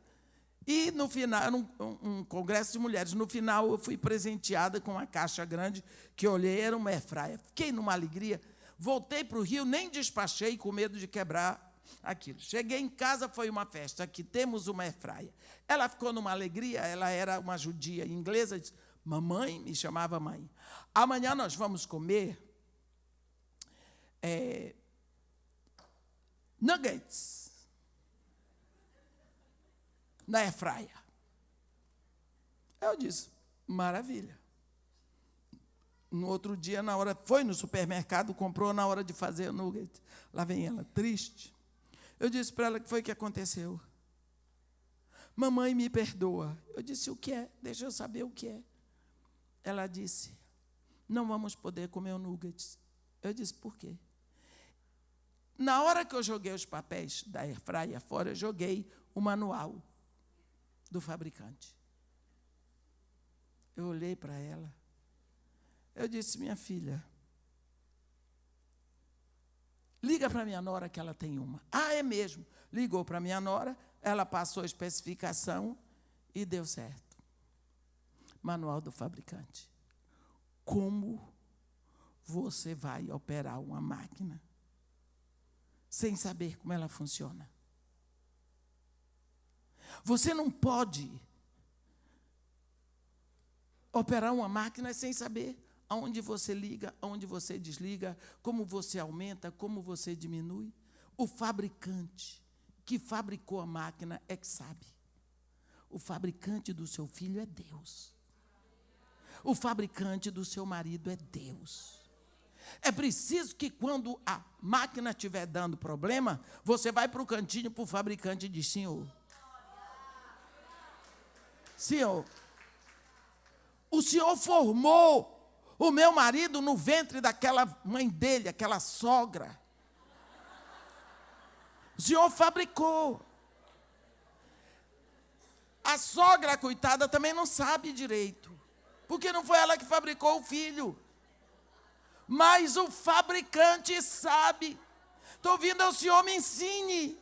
e no final, era um congresso de mulheres, no final eu fui presenteada com uma caixa grande, que eu olhei, era uma airfryer. Fiquei numa alegria, voltei para o Rio, nem despachei com medo de quebrar aquilo. Cheguei em casa, foi uma festa, aqui temos uma airfryer. Ela ficou numa alegria, ela era uma judia inglesa, disse, mamãe, me chamava mãe, amanhã nós vamos comer nuggets na airfryer. Eu disse, maravilha. No outro dia, na hora, foi no supermercado, comprou na hora de fazer o nugget. Lá vem ela, triste. Eu disse para ela que foi o que aconteceu. Mamãe, me perdoa. Eu disse, o que é? Deixa eu saber o que é. Ela disse, não vamos poder comer o nuggets. Eu disse, por quê? Na hora que eu joguei os papéis da airfryer fora, eu joguei o manual do fabricante. Eu olhei para ela. Eu disse, minha filha, liga para minha nora que ela tem uma. Ah, é mesmo. Ligou para minha nora, ela passou a especificação e deu certo. Manual do fabricante. Como você vai operar uma máquina sem saber como ela funciona? Você não pode operar uma máquina sem saber aonde você liga, aonde você desliga, como você aumenta, como você diminui. O fabricante que fabricou a máquina é que sabe. O fabricante do seu filho é Deus. O fabricante do seu marido é Deus. É preciso que quando a máquina estiver dando problema, você vai para o cantinho para o fabricante e diz: Senhor, o Senhor formou o meu marido no ventre daquela mãe dele, aquela sogra. O Senhor fabricou. A sogra, coitada, também não sabe direito, porque não foi ela que fabricou o filho. Mas o fabricante sabe. Estou ouvindo ao Senhor, me ensine.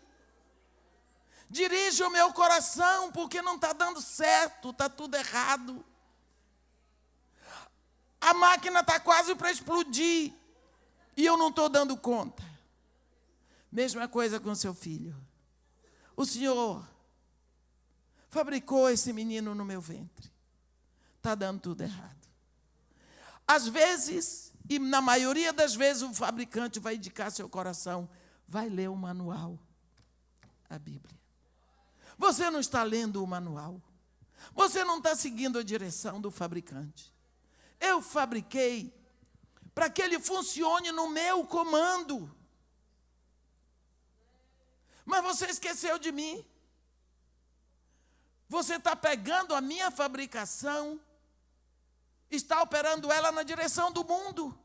Dirija o meu coração, porque não está dando certo, está tudo errado. A máquina está quase para explodir e eu não estou dando conta. Mesma coisa com seu filho. O Senhor fabricou esse menino no meu ventre. Está dando tudo errado. Às vezes, e na maioria das vezes, o fabricante vai indicar seu coração, vai ler o manual, a Bíblia. Você não está lendo o manual. Você não está seguindo a direção do fabricante. Eu fabriquei para que ele funcione no meu comando. Mas você esqueceu de mim. Você está pegando a minha fabricação, está operando ela na direção do mundo.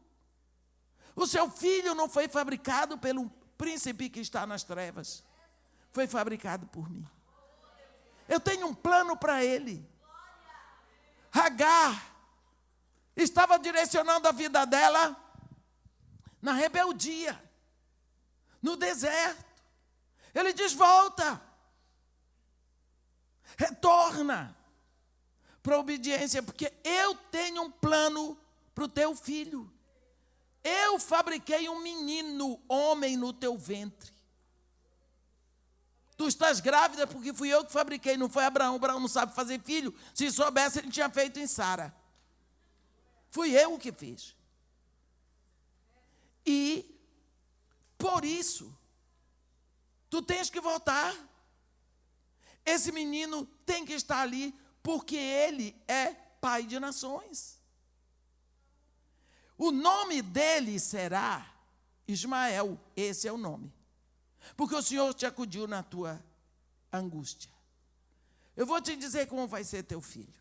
O seu filho não foi fabricado pelo príncipe que está nas trevas. Foi fabricado por mim. Eu tenho um plano para ele. Agar estava direcionando a vida dela na rebeldia, no deserto. Ele diz: volta, retorna para a obediência, porque eu tenho um plano para o teu filho. Eu fabriquei um menino, homem, no teu ventre. Tu estás grávida porque fui eu que fabriquei, não foi Abraão. Abraão não sabe fazer filho. Se soubesse, ele tinha feito em Sara. Fui eu que fiz. E, por isso, tu tens que voltar. Esse menino tem que estar ali, porque ele é pai de nações. O nome dele será Ismael. Esse é o nome. Porque o Senhor te acudiu na tua angústia. Eu vou te dizer como vai ser teu filho.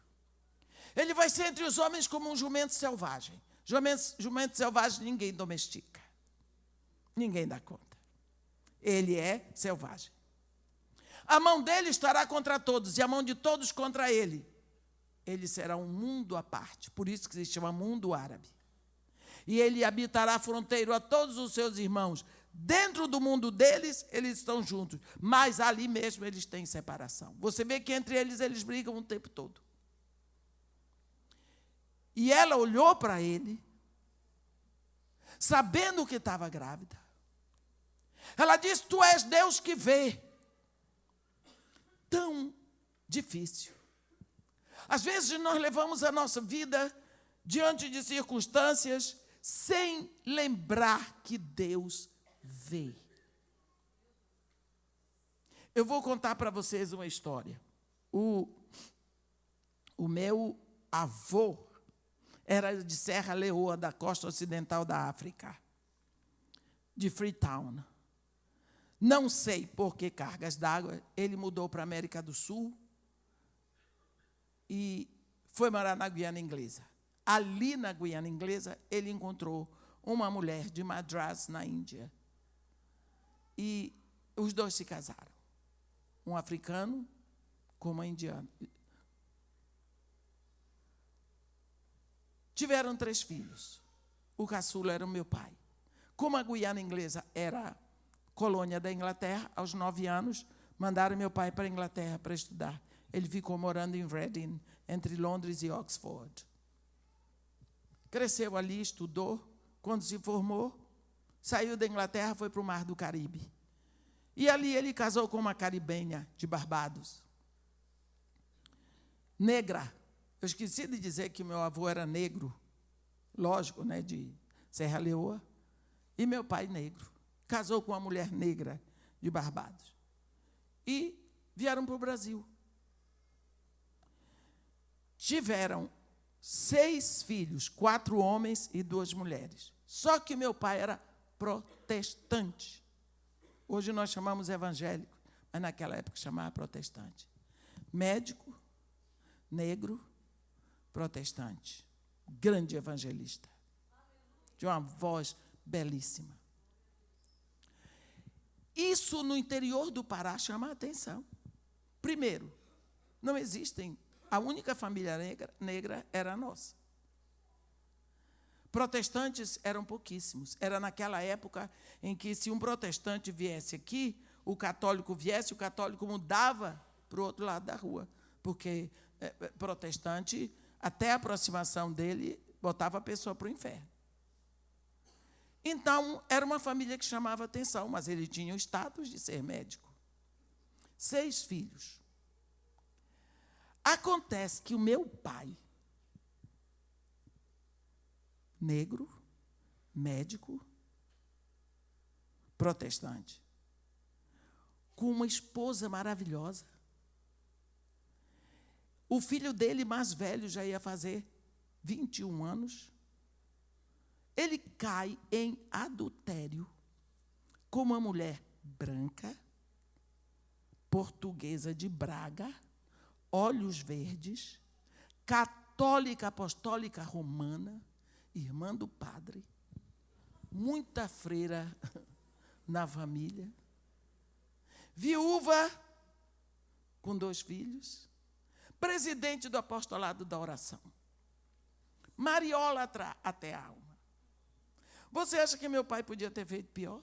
Ele vai ser entre os homens como um jumento selvagem. Jumento selvagem ninguém domestica. Ninguém dá conta. Ele é selvagem. A mão dele estará contra todos e a mão de todos contra ele. Ele será um mundo à parte. Por isso que se chama mundo árabe. E ele habitará fronteiro a todos os seus irmãos. Dentro do mundo deles, eles estão juntos. Mas ali mesmo eles têm separação. Você vê que entre eles brigam o tempo todo. E ela olhou para ele, sabendo que estava grávida. Ela disse: tu és Deus que vê. Tão difícil. Às vezes nós levamos a nossa vida diante de circunstâncias sem lembrar que Deus vê. Eu vou contar para vocês uma história. O meu avô era de Serra Leoa, da costa ocidental da África, de Freetown. Não sei por que cargas d'água, ele mudou para a América do Sul e foi morar na Guiana Inglesa. Ali na Guiana Inglesa, ele encontrou uma mulher de Madras, na Índia. E os dois se casaram. Um africano com uma indiana. Tiveram 3 filhos. O caçula era o meu pai. Como a Guiana Inglesa era colônia da Inglaterra, aos 9 anos, mandaram meu pai para a Inglaterra para estudar. Ele ficou morando em Reading, entre Londres e Oxford. Cresceu ali, estudou. Quando se formou, saiu da Inglaterra, foi para o Mar do Caribe. E ali ele casou com uma caribenha de Barbados. negra. Eu esqueci de dizer que meu avô era negro, lógico, né, de Serra Leoa, e meu pai negro. Casou com uma mulher negra de Barbados. E vieram para o Brasil. Tiveram 6 filhos, 4 homens e 2 mulheres. Só que meu pai era protestante. Hoje nós chamamos evangélico, mas naquela época chamava protestante. Médico, negro, protestante. Grande evangelista. De uma voz belíssima. Isso no interior do Pará chama a atenção. Primeiro, não existem, a única família negra era a nossa. Protestantes eram pouquíssimos. Era naquela época em que, se um protestante viesse aqui, o católico viesse, o católico mudava para o outro lado da rua. Porque protestante, até a aproximação dele, botava a pessoa para o inferno. Então, era uma família que chamava atenção, mas ele tinha o status de ser médico. 6 filhos. Acontece que o meu pai, negro, médico, protestante, com uma esposa maravilhosa. O filho dele, mais velho, já ia fazer 21 anos. Ele cai em adultério com uma mulher branca, portuguesa de Braga, olhos verdes, católica apostólica romana, irmã do padre, muita freira na família, viúva com 2 filhos, presidente do apostolado da oração, mariólatra até a alma. Você acha que meu pai podia ter feito pior?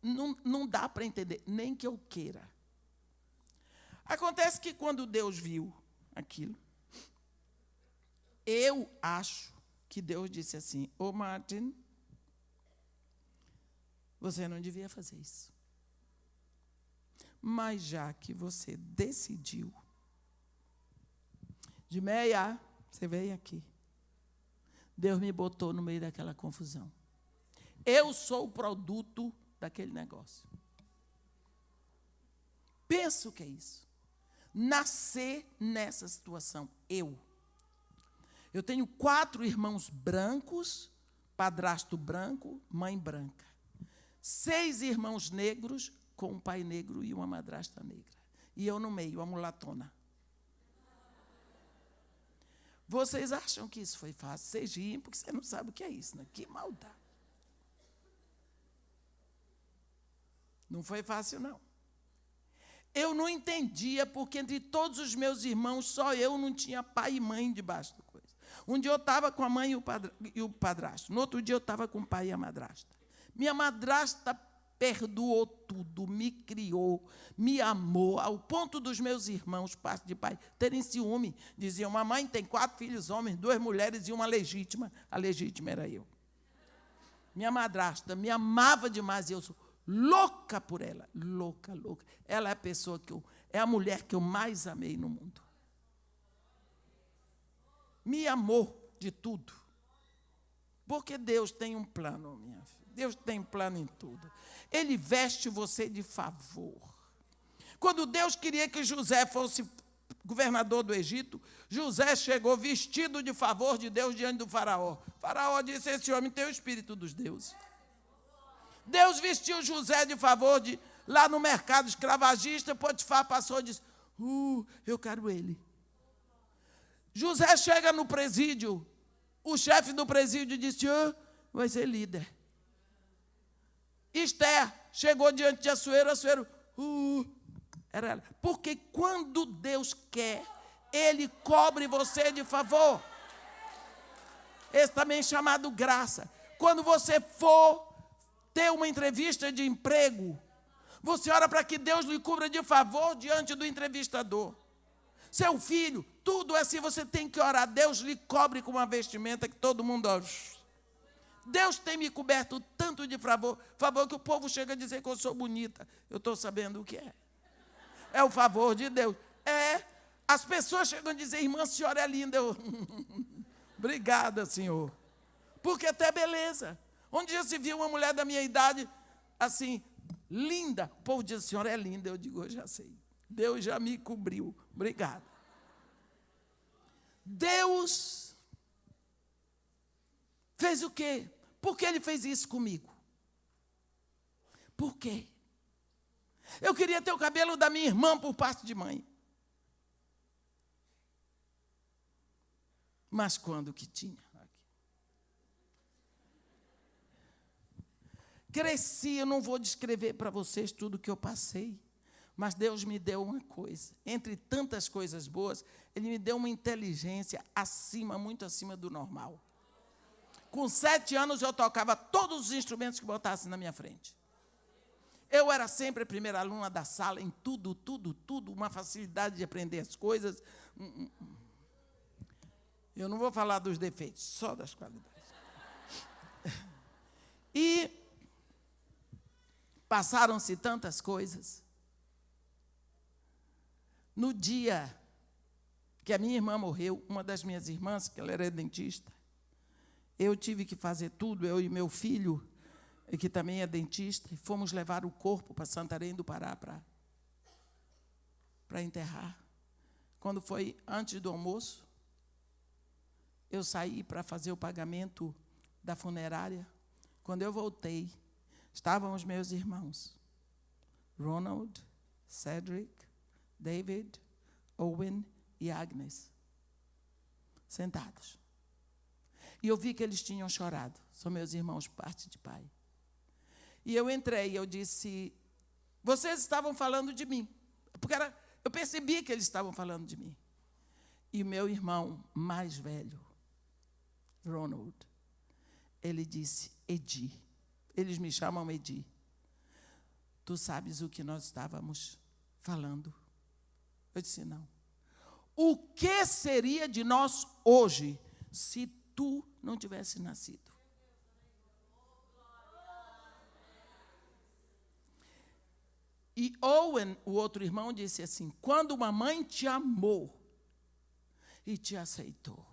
Não dá para entender, nem que eu queira. Acontece que quando Deus viu aquilo, eu acho que Deus disse assim: ô Martin, você não devia fazer isso. Mas já que você decidiu, de meia, você veio aqui. Deus me botou no meio daquela confusão. Eu sou o produto daquele negócio. Penso que é isso. Nascer nessa situação. Eu tenho 4 irmãos brancos, padrasto branco, mãe branca. 6 irmãos negros, com um pai negro e uma madrasta negra. E eu no meio, a mulatona. Vocês acham que isso foi fácil? Vocês riem porque você não sabe o que é isso, né? Que maldade. Não foi fácil, não. Eu não entendia porque entre todos os meus irmãos, só eu não tinha pai e mãe debaixo do coisa. Um dia eu estava com a mãe e o padrasto. No outro dia eu estava com o pai e a madrasta. Minha madrasta perdoou tudo, me criou, me amou, ao ponto dos meus irmãos, parte de pai, terem ciúme. Diziam: mamãe tem 4 filhos homens, 2 mulheres e uma legítima. A legítima era eu. Minha madrasta me amava demais e eu sou louca por ela. Louca, louca. Ela é a pessoa é a mulher que eu mais amei no mundo. Me amou de tudo. Porque Deus tem um plano, minha filha. Deus tem um plano em tudo. Ele veste você de favor. Quando Deus queria que José fosse governador do Egito, José chegou vestido de favor de Deus diante do faraó. O faraó disse: esse homem tem o espírito dos deuses. Deus vestiu José de favor lá no mercado escravagista. Potifar passou e disse: eu quero ele. José chega no presídio. O chefe do presídio disse: vai ser líder. Esther chegou diante de Assuero, era ela. Porque quando Deus quer, Ele cobre você de favor. Esse também é chamado graça. Quando você for ter uma entrevista de emprego, você ora para que Deus lhe cubra de favor diante do entrevistador. Seu filho, tudo assim, você tem que orar. Deus lhe cobre com uma vestimenta que todo mundo... Deus tem me coberto tanto de favor que o povo chega a dizer que eu sou bonita. Eu estou sabendo o que é. É o favor de Deus. As pessoas chegam a dizer, irmã, a senhora é linda. Eu, obrigada, Senhor. Porque até beleza. Um dia se viu uma mulher da minha idade, assim, linda. O povo diz, a senhora é linda. Eu digo, eu já sei. Deus já me cobriu. Obrigado. Deus fez o quê? Por que Ele fez isso comigo? Por quê? Eu queria ter o cabelo da minha irmã por parte de mãe. Mas quando que tinha? Cresci, eu não vou descrever para vocês tudo que eu passei, mas Deus me deu uma coisa. Entre tantas coisas boas, Ele me deu uma inteligência muito acima do normal. Com 7 anos, eu tocava todos os instrumentos que botassem na minha frente. Eu era sempre a primeira aluna da sala, em tudo, uma facilidade de aprender as coisas. Eu não vou falar dos defeitos, só das qualidades. E passaram-se tantas coisas. No dia que a minha irmã morreu, uma das minhas irmãs, que ela era dentista, eu tive que fazer tudo, eu e meu filho, que também é dentista, e fomos levar o corpo para Santarém do Pará para enterrar. Quando foi antes do almoço, eu saí para fazer o pagamento da funerária. Quando eu voltei, estavam os meus irmãos, Ronald, Cedric, David, Owen e Agnes, sentados. E eu vi que eles tinham chorado. São meus irmãos, parte de pai. E eu entrei, eu disse, vocês estavam falando de mim. Porque eu percebi que eles estavam falando de mim. E o meu irmão mais velho, Ronald, ele disse, Edi, eles me chamam Edi, tu sabes o que nós estávamos falando? Eu disse, não. O que seria de nós hoje se tu não tivesse nascido? E Owen, o outro irmão, disse assim, quando uma mãe te amou e te aceitou,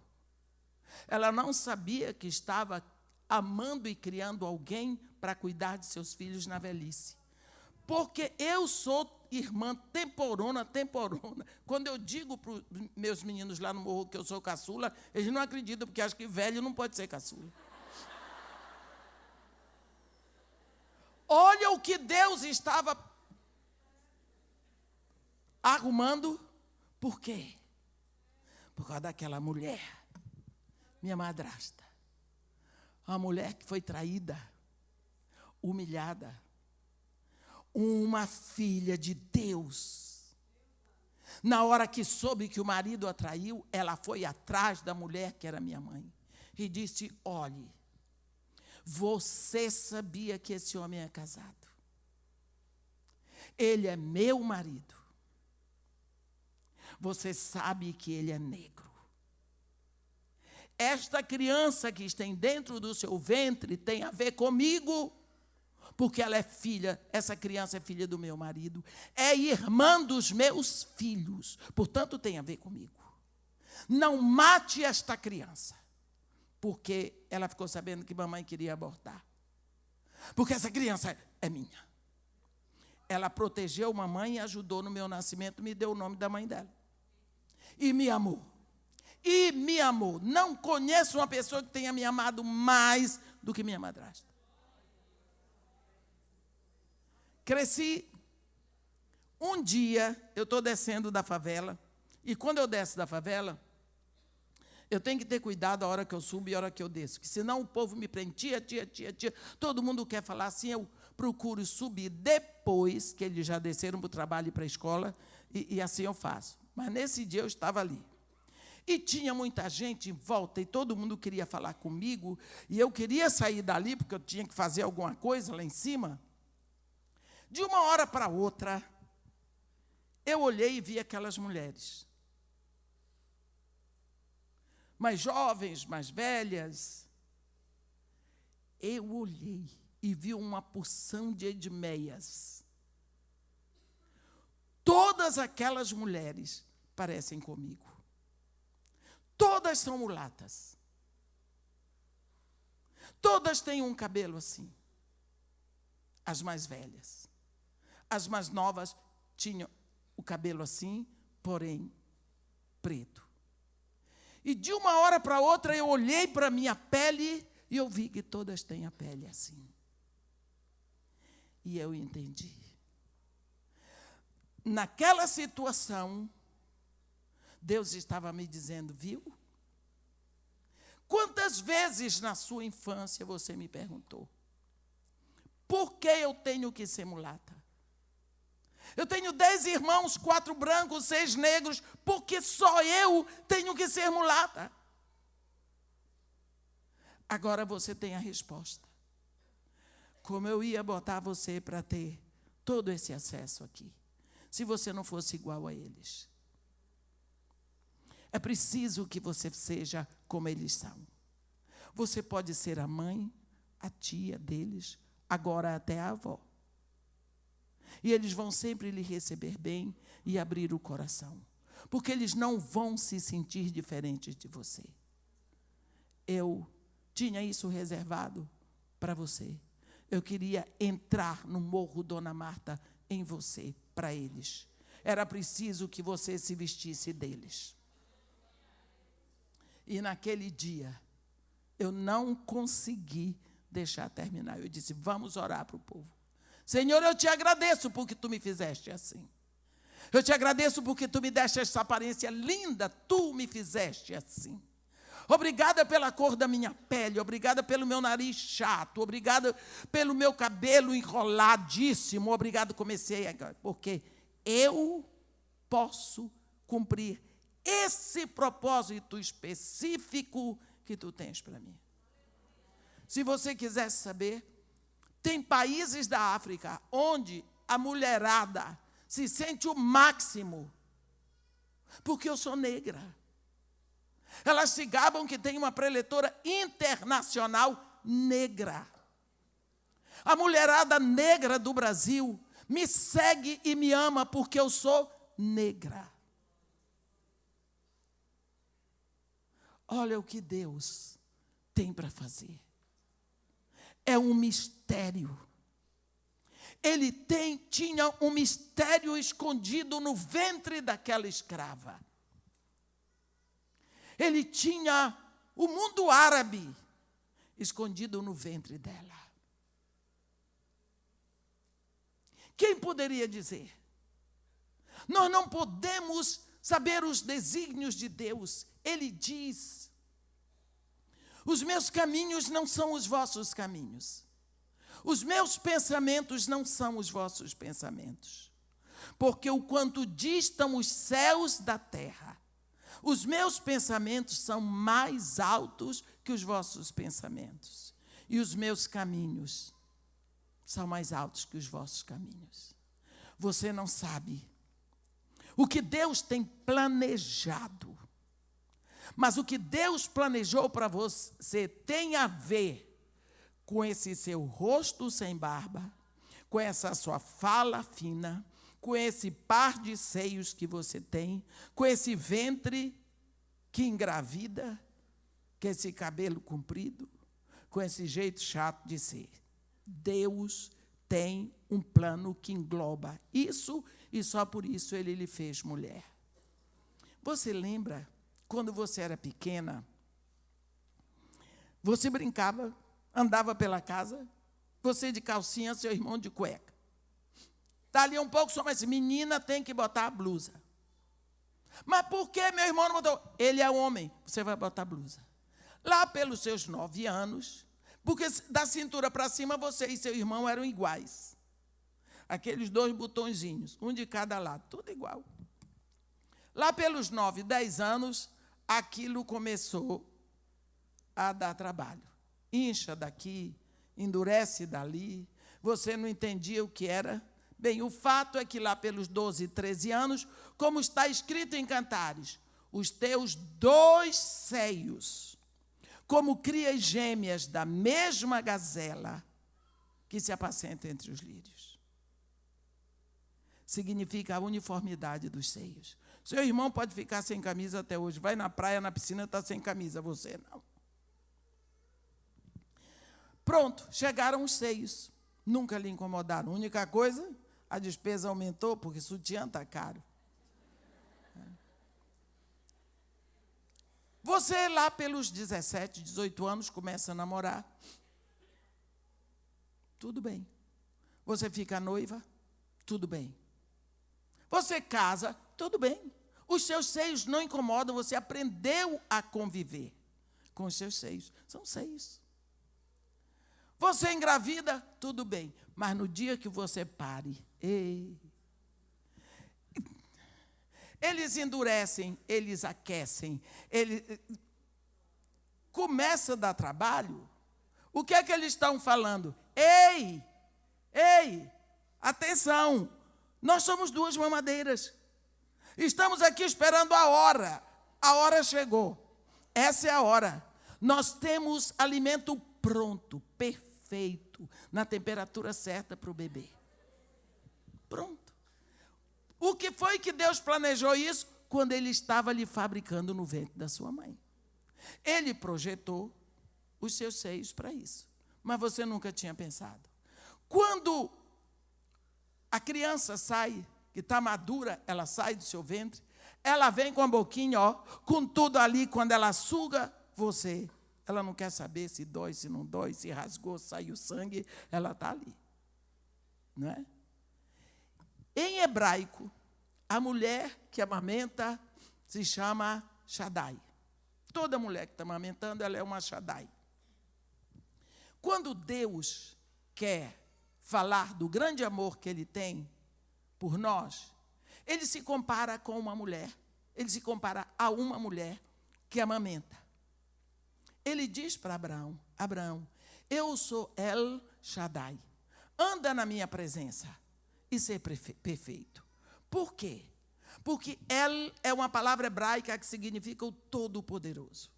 ela não sabia que estava amando e criando alguém para cuidar de seus filhos na velhice. Porque eu sou irmã temporona. Quando eu digo para os meus meninos lá no morro que eu sou caçula, eles não acreditam, porque acham que velho não pode ser caçula. Olha o que Deus estava arrumando. Por quê? Por causa daquela mulher, minha madrasta. Uma mulher que foi traída, humilhada. Uma filha de Deus. Na hora que soube que o marido a traiu, ela foi atrás da mulher que era minha mãe e disse, olhe, você sabia que esse homem é casado? Ele é meu marido. Você sabe que ele é negro. Esta criança que está dentro do seu ventre tem a ver comigo, porque ela é filha, essa criança é filha do meu marido, é irmã dos meus filhos, portanto tem a ver comigo. Não mate esta criança, porque ela ficou sabendo que mamãe queria abortar. Porque essa criança é minha. Ela protegeu mamãe e ajudou no meu nascimento, me deu o nome da mãe dela. E me amou. E me amou. Não conheço uma pessoa que tenha me amado mais do que minha madrasta. Cresci. Um dia, eu estou descendo da favela, e quando eu desço da favela, eu tenho que ter cuidado a hora que eu subo e a hora que eu desço, porque senão o povo me prende, tia, todo mundo quer falar assim, eu procuro subir depois que eles já desceram para o trabalho e para a escola, e assim eu faço. Mas nesse dia eu estava ali. E tinha muita gente em volta, e todo mundo queria falar comigo, e eu queria sair dali, porque eu tinha que fazer alguma coisa lá em cima. De uma hora para outra, eu olhei e vi aquelas mulheres. Mais jovens, mais velhas. Eu olhei e vi uma porção de edmeias. Todas aquelas mulheres parecem comigo. Todas são mulatas. Todas têm um cabelo assim. As mais velhas. As mais novas tinham o cabelo assim, porém preto. E de uma hora para outra eu olhei para a minha pele e eu vi que todas têm a pele assim. E eu entendi. Naquela situação, Deus estava me dizendo, viu? Quantas vezes na sua infância você me perguntou, por que eu tenho que ser mulata? Eu tenho 10 irmãos, 4 brancos, 6 negros, por que só eu tenho que ser mulata? Agora você tem a resposta. Como eu ia botar você para ter todo esse acesso aqui, se você não fosse igual a eles? É preciso que você seja como eles são. Você pode ser a mãe, a tia deles, agora até a avó. E eles vão sempre lhe receber bem e abrir o coração, porque eles não vão se sentir diferentes de você. Eu tinha isso reservado para você. Eu queria entrar no Morro Dona Marta em você, para eles. Era preciso que você se vestisse deles. E naquele dia, eu não consegui deixar terminar. Eu disse, vamos orar para o povo. Senhor, eu te agradeço porque tu me fizeste assim. Eu te agradeço porque tu me deste essa aparência linda, tu me fizeste assim. Obrigada pela cor da minha pele, obrigada pelo meu nariz chato, obrigada pelo meu cabelo enroladíssimo, obrigado, comecei agora, porque eu posso cumprir esse propósito específico que tu tens para mim. Se você quiser saber, tem países da África onde a mulherada se sente o máximo, porque eu sou negra. Elas se gabam que tem uma preletora internacional negra. A mulherada negra do Brasil me segue e me ama porque eu sou negra. Olha o que Deus tem para fazer. É um mistério. Ele tinha um mistério escondido no ventre daquela escrava. Ele tinha o mundo árabe escondido no ventre dela. Quem poderia dizer? Nós não podemos saber os desígnios de Deus. Ele diz, os meus caminhos não são os vossos caminhos. Os meus pensamentos não são os vossos pensamentos. Porque o quanto distam os céus da terra, os meus pensamentos são mais altos que os vossos pensamentos. E os meus caminhos são mais altos que os vossos caminhos. Você não sabe o que Deus tem planejado. Mas o que Deus planejou para você tem a ver com esse seu rosto sem barba, com essa sua fala fina, com esse par de seios que você tem, com esse ventre que engravida, com esse cabelo comprido, com esse jeito chato de ser. Deus tem um plano que engloba isso e só por isso Ele lhe fez mulher. Você lembra, quando você era pequena, você brincava, andava pela casa, você de calcinha, seu irmão de cueca. Dali um pouco, só mais menina tem que botar a blusa. Mas por que meu irmão não botou? Ele é homem, você vai botar a blusa. Lá pelos seus 9 anos, porque da cintura para cima você e seu irmão eram iguais. Aqueles 2 botõezinhos, um de cada lado, tudo igual. Lá pelos 9, 10 anos, aquilo começou a dar trabalho. Incha daqui, endurece dali, você não entendia o que era. Bem, o fato é que lá pelos 12, 13 anos, como está escrito em Cantares, os teus 2 seios como crias gêmeas da mesma gazela que se apacenta entre os lírios. Significa a uniformidade dos seios. Seu irmão pode ficar sem camisa até hoje. Vai na praia, na piscina, está sem camisa. Você não. Pronto, chegaram os seios. Nunca lhe incomodaram. A única coisa, a despesa aumentou, porque sutiã está caro. Você lá pelos 17, 18 anos começa a namorar. Tudo bem. Você fica noiva. Tudo bem. Você casa. Tudo bem. Os seus seios não incomodam. Você aprendeu a conviver com os seus seios. São seios. Você engravida. Tudo bem. Mas no dia que você pare, eles endurecem, eles aquecem, começa a dar trabalho. O que é que eles estão falando? Ei, atenção, nós somos duas mamadeiras. Estamos aqui esperando a hora chegou. Essa é a hora. Nós temos alimento pronto, perfeito, na temperatura certa para o bebê. Pronto. O que foi que Deus planejou isso? Quando Ele estava lhe fabricando no ventre da sua mãe. Ele projetou os seus seios para isso. Mas você nunca tinha pensado. Quando a criança sai, que está madura, ela sai do seu ventre, ela vem com a boquinha, com tudo ali, quando ela suga você. Ela não quer saber se dói, se não dói, se rasgou, saiu sangue, ela está ali. Não é? Em hebraico, a mulher que amamenta se chama Shaddai. Toda mulher que está amamentando, ela é uma Shaddai. Quando Deus quer falar do grande amor que Ele tem por nós, Ele se compara com uma mulher. Ele se compara a uma mulher que amamenta. Ele diz para Abraão, eu sou El Shaddai. Anda na minha presença e ser perfeito. Por quê? Porque El é uma palavra hebraica que significa o Todo-Poderoso.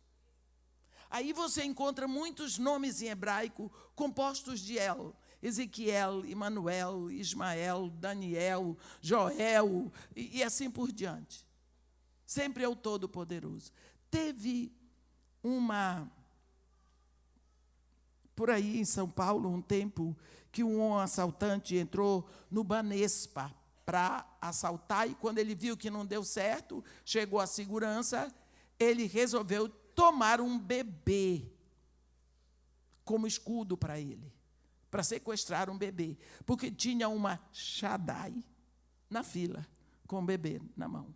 Aí você encontra muitos nomes em hebraico compostos de El. Ezequiel, Emanuel, Ismael, Daniel, Joel, e assim por diante. Sempre é o Todo-Poderoso. Teve por aí em São Paulo, um tempo que um assaltante entrou no Banespa para assaltar, e quando ele viu que não deu certo, chegou a segurança, ele resolveu tomar um bebê como escudo para ele, para sequestrar um bebê, porque tinha uma Shaddai na fila, com o bebê na mão.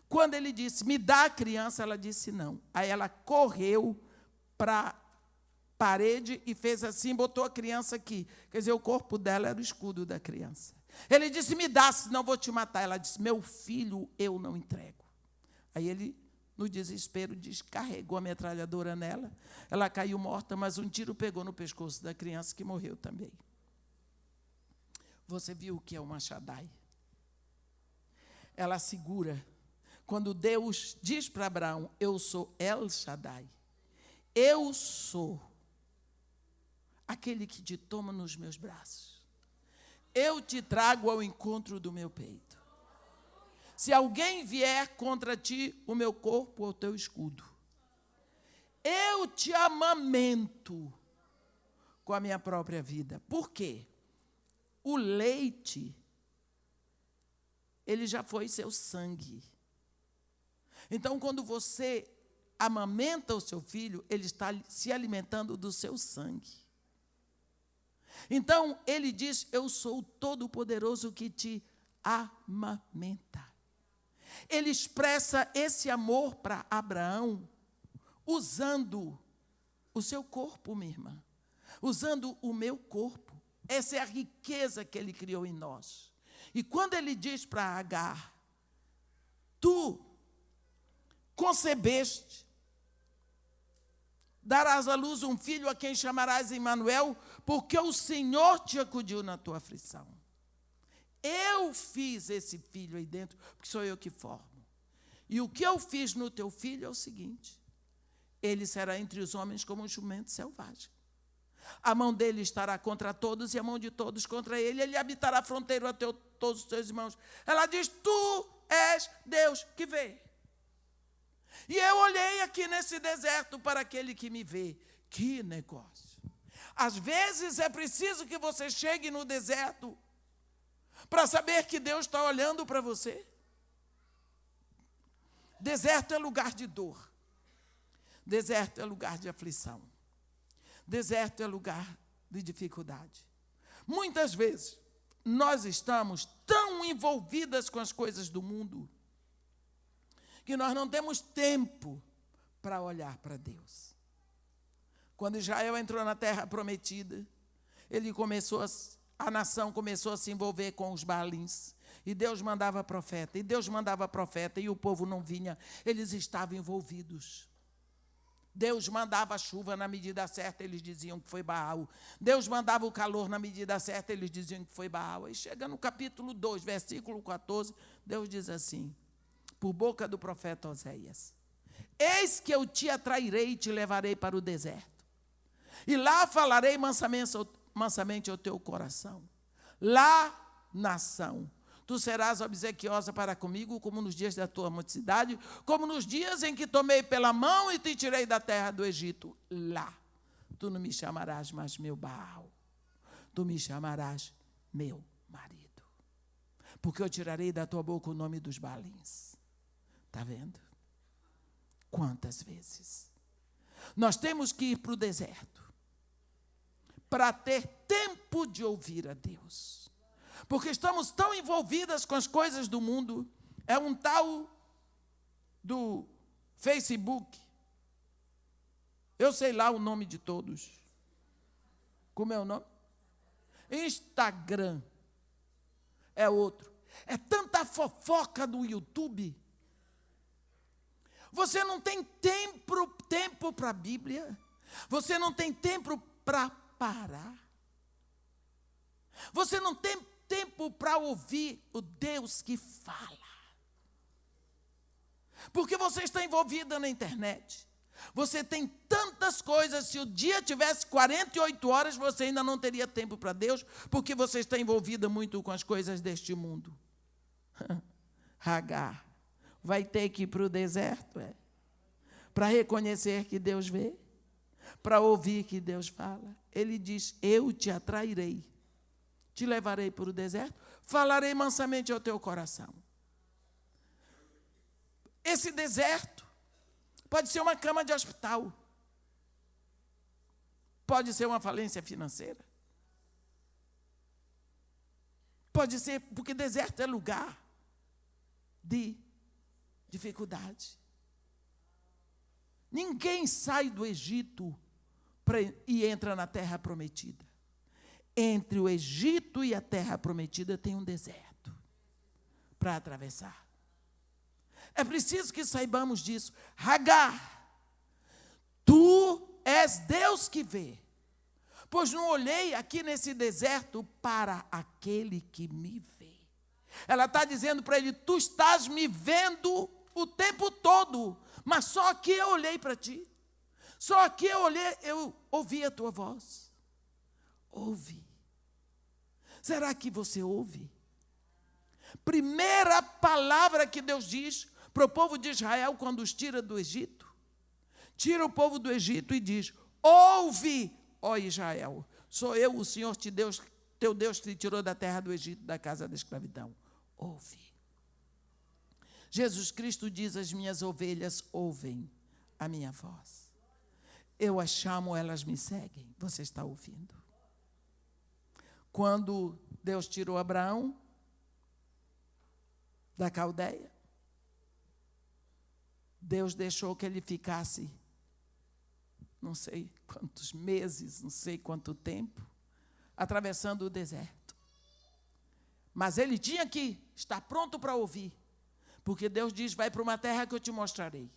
Quando ele disse, me dá a criança, ela disse não. Aí ela correu para a parede e fez assim, botou a criança aqui. Quer dizer, o corpo dela era o escudo da criança. Ele disse, me dá, senão vou te matar. Ela disse, meu filho, eu não entrego. Aí ele, no desespero, descarregou a metralhadora nela. Ela caiu morta, mas um tiro pegou no pescoço da criança, que morreu também. Você viu o que é uma Shaddai? Ela segura. Quando Deus diz para Abraão, eu sou El Shaddai. Eu sou aquele que te toma nos meus braços. Eu te trago ao encontro do meu peito. Se alguém vier contra ti, o meu corpo é o teu escudo. Eu te amamento com a minha própria vida. Por quê? O leite, ele já foi seu sangue. Então, quando você amamenta o seu filho, ele está se alimentando do seu sangue. Então, ele diz, eu sou o Todo-Poderoso que te amamenta. Ele expressa esse amor para Abraão, usando o seu corpo, minha irmã. Usando o meu corpo. Essa é a riqueza que ele criou em nós. E quando ele diz para Agar, tu concebeste, darás à luz um filho a quem chamarás Emanuel, porque o Senhor te acudiu na tua aflição. Eu fiz esse filho aí dentro, porque sou eu que formo. E o que eu fiz no teu filho é o seguinte, Ele será entre os homens como um jumento selvagem. A mão dele estará contra todos e a mão de todos contra ele. Ele habitará a fronteira a todos os seus irmãos. Ela diz, tu és Deus que vê. E eu olhei aqui nesse deserto para aquele que me vê. Que negócio. Às vezes é preciso que você chegue no deserto para saber que Deus está olhando para você. Deserto é lugar de dor. Deserto é lugar de aflição. Deserto é lugar de dificuldade. Muitas vezes, nós estamos tão envolvidas com as coisas do mundo que nós não temos tempo para olhar para Deus. Quando Israel entrou na terra prometida, a nação começou a se envolver com os Baalins. E Deus mandava profeta, e o povo não vinha. Eles estavam envolvidos. Deus mandava a chuva na medida certa, eles diziam que foi Baal. Deus mandava o calor na medida certa, eles diziam que foi Baal. E chega no capítulo 2, versículo 14, Deus diz assim, por boca do profeta Oséias: eis que eu te atrairei e te levarei para o deserto, e lá falarei mansamente ao teu coração. Lá, nação, tu serás obsequiosa para comigo, como nos dias da tua mocidade, como nos dias em que tomei pela mão e te tirei da terra do Egito. Lá, tu não me chamarás mais meu Baal, tu me chamarás meu marido, porque eu tirarei da tua boca o nome dos Baalins. Está vendo? Quantas vezes nós temos que ir para o deserto para ter tempo de ouvir a Deus. Porque estamos tão envolvidas com as coisas do mundo. É um tal do Facebook. Eu sei lá o nome de todos. Como é o nome? Instagram. É outro. É tanta fofoca do YouTube. Você não tem tempo para a Bíblia. Você não tem tempo para parar. Você não tem tempo para ouvir o Deus que fala. Porque você está envolvida na internet. Você tem tantas coisas. Se o dia tivesse 48 horas, você ainda não teria tempo para Deus, porque você está envolvida muito com as coisas deste mundo. Agar vai ter que ir para o deserto, para reconhecer que Deus vê, para ouvir que Deus fala. Ele diz, eu te atrairei, te levarei para o deserto, falarei mansamente ao teu coração. Esse deserto pode ser uma cama de hospital, pode ser uma falência financeira, pode ser, porque deserto é lugar de dificuldade. Ninguém sai do Egito e entra na terra prometida. Entre o Egito e a terra prometida tem um deserto para atravessar. É preciso que saibamos disso. Agar, tu és Deus que vê, pois não olhei aqui nesse deserto para aquele que me vê. Ela está dizendo para ele, tu estás me vendo o tempo todo, mas só aqui eu olhei para ti. Só aqui eu ouvi a tua voz. Ouve. Será que você ouve? Primeira palavra que Deus diz para o povo de Israel quando os tira do Egito. Tira o povo do Egito e diz, ouve, ó Israel, sou eu, o Senhor teu Deus que te tirou da terra do Egito, da casa da escravidão. Ouve. Jesus Cristo diz, as minhas ovelhas ouvem a minha voz. Eu as chamo, elas me seguem. Você está ouvindo? Quando Deus tirou Abraão da Caldeia, Deus deixou que ele ficasse, não sei quantos meses, não sei quanto tempo, atravessando o deserto. Mas ele tinha que estar pronto para ouvir, porque Deus diz, vai para uma terra que eu te mostrarei.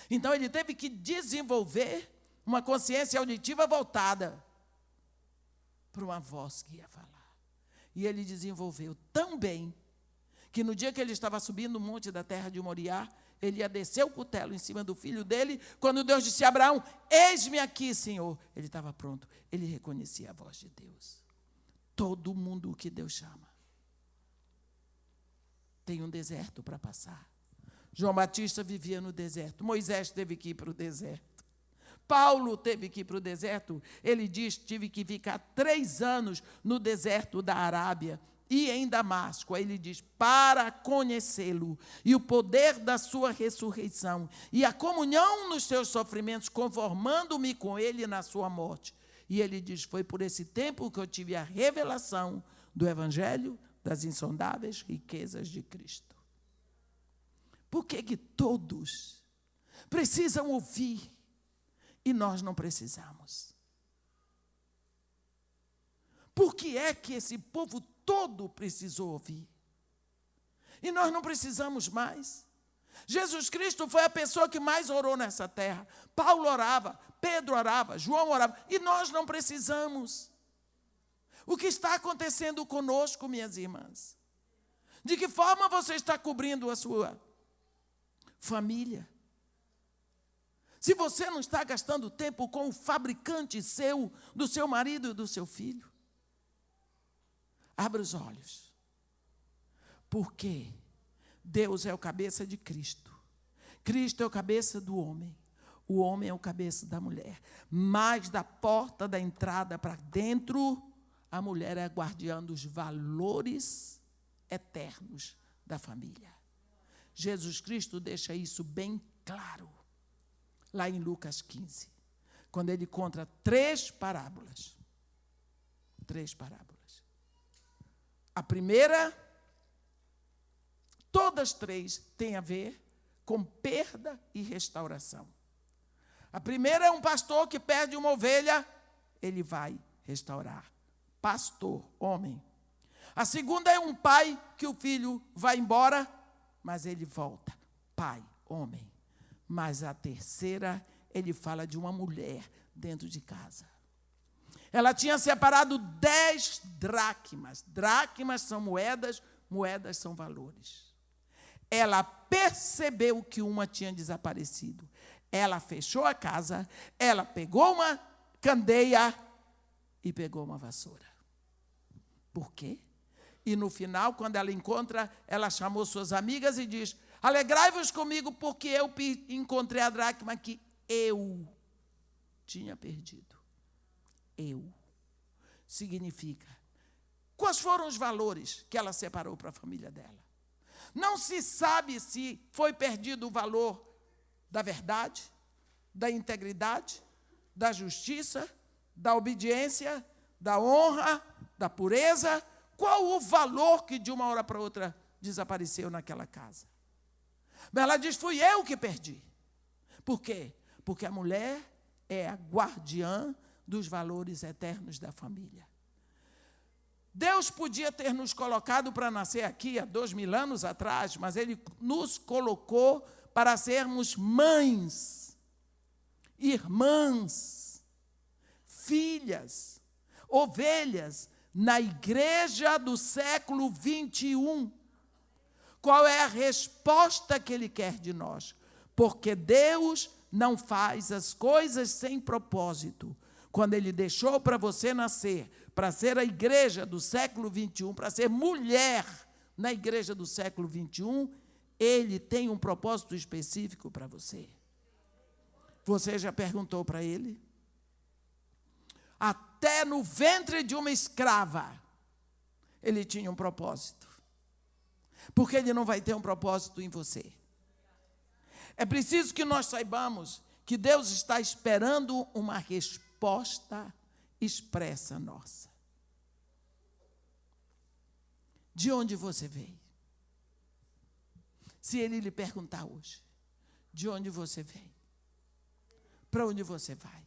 Então ele teve que desenvolver uma consciência auditiva voltada para uma voz que ia falar. E ele desenvolveu tão bem, que no dia que ele estava subindo o monte da terra de Moriá, ele ia descer o cutelo em cima do filho dele, quando Deus disse a Abraão, eis-me aqui, Senhor. Ele estava pronto, ele reconhecia a voz de Deus. Todo mundo que Deus chama tem um deserto para passar. João Batista vivia no deserto, Moisés teve que ir para o deserto, Paulo teve que ir para o deserto, ele diz, tive que ficar 3 anos no deserto da Arábia, e em Damasco, aí ele diz, para conhecê-lo, e o poder da sua ressurreição, e a comunhão nos seus sofrimentos, conformando-me com ele na sua morte. E ele diz, foi por esse tempo que eu tive a revelação do Evangelho, das insondáveis riquezas de Cristo. Por que todos precisam ouvir e nós não precisamos? Por que é que esse povo todo precisou ouvir? E nós não precisamos mais. Jesus Cristo foi a pessoa que mais orou nessa terra. Paulo orava, Pedro orava, João orava, e nós não precisamos. O que está acontecendo conosco, minhas irmãs? De que forma você está cobrindo a sua família? Se você não está gastando tempo com o fabricante do seu marido e do seu filho, abra os olhos. Porque Deus é o cabeça de Cristo. Cristo é o cabeça do homem. O homem é o cabeça da mulher. Mas da porta da entrada para dentro, a mulher é a guardiã dos valores eternos da família. Jesus Cristo deixa isso bem claro, lá em Lucas 15, quando ele conta 3 parábolas. 3 parábolas. A primeira, todas 3 têm a ver com perda e restauração. A primeira é um pastor que perde uma ovelha, ele vai restaurar. Pastor, homem. A segunda é um pai que o filho vai embora, mas ele volta. Pai, homem. Mas a terceira, ele fala de uma mulher dentro de casa. Ela tinha separado 10 dracmas. Dracmas são moedas, moedas são valores. Ela percebeu que uma tinha desaparecido. Ela fechou a casa, ela pegou uma candeia e pegou uma vassoura. Por quê? E no final, quando ela encontra, ela chamou suas amigas e diz, alegrai-vos comigo, porque eu encontrei a dracma que eu tinha perdido. Eu. Significa, quais foram os valores que ela separou para a família dela? Não se sabe se foi perdido o valor da verdade, da integridade, da justiça, da obediência, da honra, da pureza. Qual o valor que de uma hora para outra desapareceu naquela casa? Mas ela diz, fui eu que perdi. Por quê? Porque a mulher é a guardiã dos valores eternos da família. Deus podia ter nos colocado para nascer aqui há 2000 anos atrás, mas Ele nos colocou para sermos mães, irmãs, filhas, ovelhas, na igreja do século 21. Qual é a resposta que Ele quer de nós? Porque Deus não faz as coisas sem propósito. Quando Ele deixou para você nascer, para ser a igreja do século 21, para ser mulher na igreja do século 21, Ele tem um propósito específico para você. Você já perguntou para Ele? Até no ventre de uma escrava, Ele tinha um propósito. Porque Ele não vai ter um propósito em você. É preciso que nós saibamos que Deus está esperando uma resposta expressa nossa. De onde você veio? Se Ele lhe perguntar hoje, de onde você veio? Para onde você vai?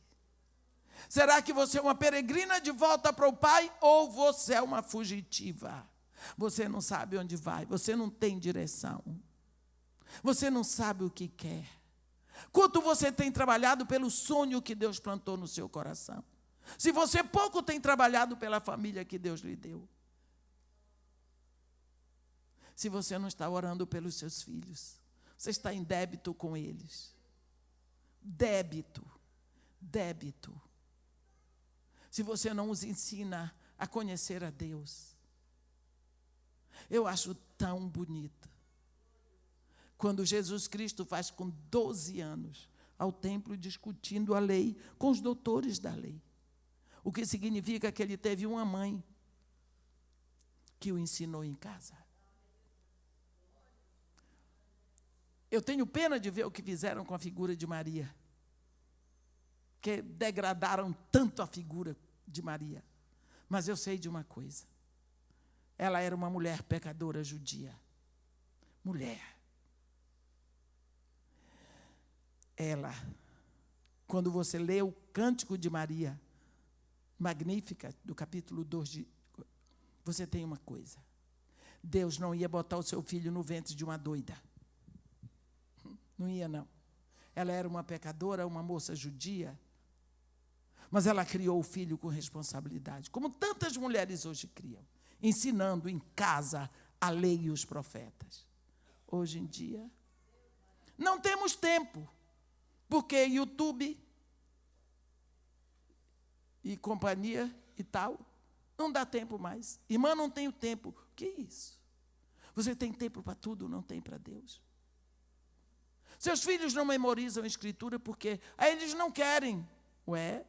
Será que você é uma peregrina de volta para o Pai ou você é uma fugitiva? Você não sabe onde vai, você não tem direção. Você não sabe o que quer. Quanto você tem trabalhado pelo sonho que Deus plantou no seu coração? Se você pouco tem trabalhado pela família que Deus lhe deu. Se você não está orando pelos seus filhos, Você está em débito com eles. Débito. Se você não os ensina a conhecer a Deus. Eu acho tão bonito quando Jesus Cristo faz com 12 anos ao templo discutindo a lei com os doutores da lei. O que significa que ele teve uma mãe que o ensinou em casa. Eu tenho pena de ver o que fizeram com a figura de Maria, que degradaram tanto a figura de Maria. Mas eu sei de uma coisa. Ela era uma mulher pecadora judia. Mulher. Ela, quando você lê o Cântico de Maria, Magnífica, do capítulo 2, você tem uma coisa. Deus não ia botar o seu filho no ventre de uma doida. Não ia, não. Ela era uma pecadora, uma moça judia, mas ela criou o filho com responsabilidade, como tantas mulheres hoje criam, ensinando em casa a lei e os profetas. Hoje em dia, não temos tempo, porque YouTube e companhia e tal, não dá tempo mais. Irmã, não tenho tempo. O que é isso? Você tem tempo para tudo, não tem para Deus. Seus filhos não memorizam a Escritura porque eles não querem. Ué?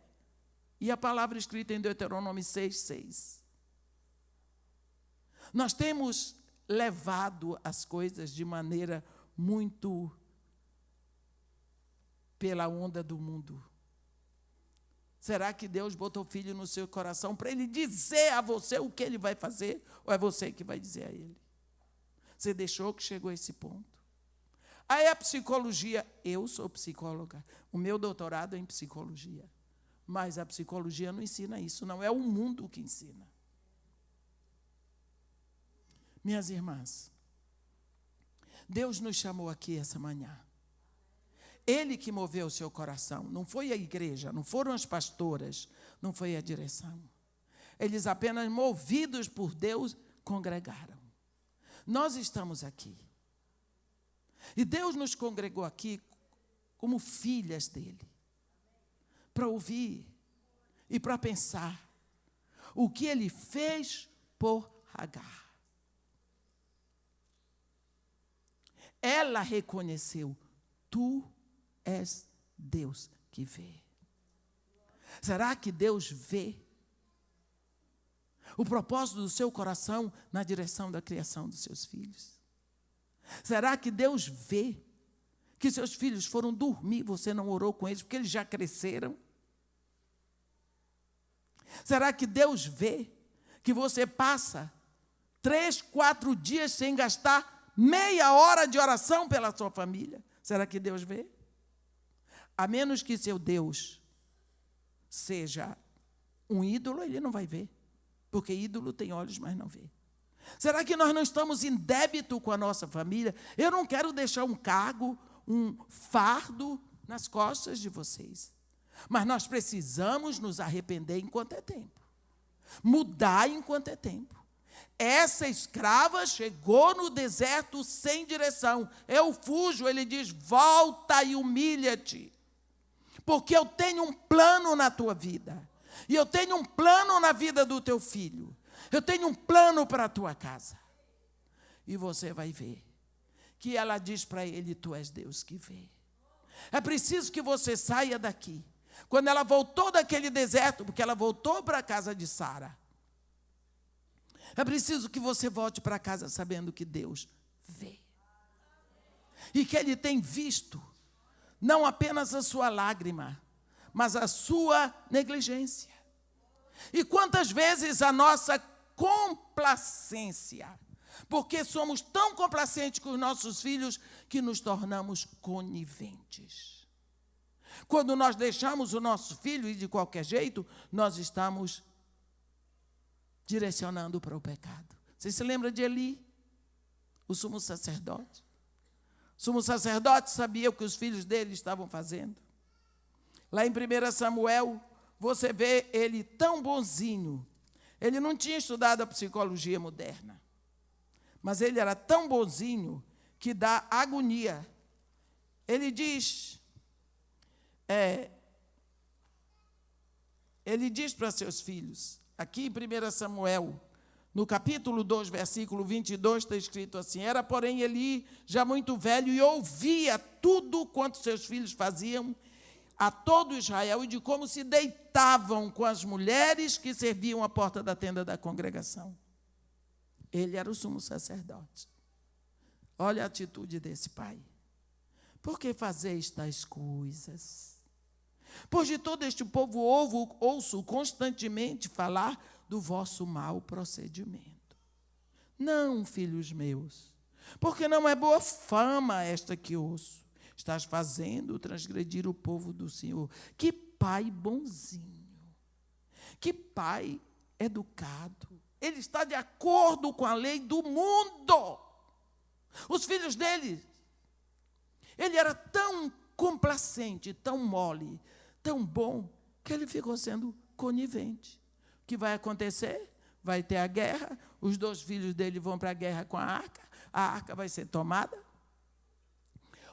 E a palavra escrita em Deuteronômio 6:6. Nós temos levado as coisas de maneira muito pela onda do mundo. Será que Deus botou o filho no seu coração para ele dizer a você o que ele vai fazer? Ou é você que vai dizer a ele? Você deixou que chegou a esse ponto? Aí a psicologia, eu sou psicóloga, o meu doutorado é em psicologia, mas a psicologia não ensina isso, não é o mundo que ensina. Minhas irmãs, Deus nos chamou aqui essa manhã. Ele que moveu o seu coração, não foi a igreja, não foram as pastoras, não foi a direção. Eles apenas movidos por Deus congregaram. Nós estamos aqui. E Deus nos congregou aqui como filhas dele, para ouvir e para pensar o que ele fez por Agar. Ela reconheceu, tu és Deus que vê. Será que Deus vê o propósito do seu coração na direção da criação dos seus filhos? Será que Deus vê que seus filhos foram dormir, você não orou com eles porque eles já cresceram? Será que Deus vê que você passa 3, 4 dias sem gastar meia hora de oração pela sua família? Será que Deus vê? A menos que seu Deus seja um ídolo, ele não vai ver. Porque ídolo tem olhos, mas não vê. Será que nós não estamos em débito com a nossa família? Eu não quero deixar um cargo, um fardo nas costas de vocês. Mas nós precisamos nos arrepender enquanto é tempo. Mudar enquanto é tempo. Essa escrava chegou no deserto sem direção. Eu fujo, ele diz, volta e humilha-te. Porque eu tenho um plano na tua vida. E eu tenho um plano na vida do teu filho. Eu tenho um plano para a tua casa. E você vai ver que ela diz para ele, tu és Deus que vê. É preciso que você saia daqui. Quando ela voltou daquele deserto, porque ela voltou para a casa de Sara, é preciso que você volte para casa sabendo que Deus vê. E que Ele tem visto, não apenas a sua lágrima, mas a sua negligência. E quantas vezes a nossa complacência, porque somos tão complacentes com os nossos filhos que nos tornamos coniventes. Quando nós deixamos o nosso filho ir de qualquer jeito, nós estamos direcionando para o pecado. Você se lembra de Eli, o sumo sacerdote? O sumo sacerdote sabia o que os filhos dele estavam fazendo. Lá em 1 Samuel, você vê ele tão bonzinho. Ele não tinha estudado a psicologia moderna, mas ele era tão bonzinho que dá agonia Ele diz para seus filhos, aqui em 1 Samuel, no capítulo 2, versículo 22, está escrito assim: era, porém, Eli já muito velho e ouvia tudo quanto seus filhos faziam a todo Israel e de como se deitavam com as mulheres que serviam à porta da tenda da congregação. Ele era o sumo sacerdote. Olha a atitude desse pai. Por que fazeis tais coisas? Pois de todo este povo ouço constantemente falar do vosso mau procedimento. Não, filhos meus, porque não é boa fama esta que ouço. Estás fazendo transgredir o povo do Senhor. Que pai bonzinho, que pai educado. Ele está de acordo com a lei do mundo. Os filhos dele, ele era tão complacente, tão mole, tão bom, que ele ficou sendo conivente. O que vai acontecer? Vai ter a guerra, os 2 filhos dele vão para a guerra com a arca vai ser tomada.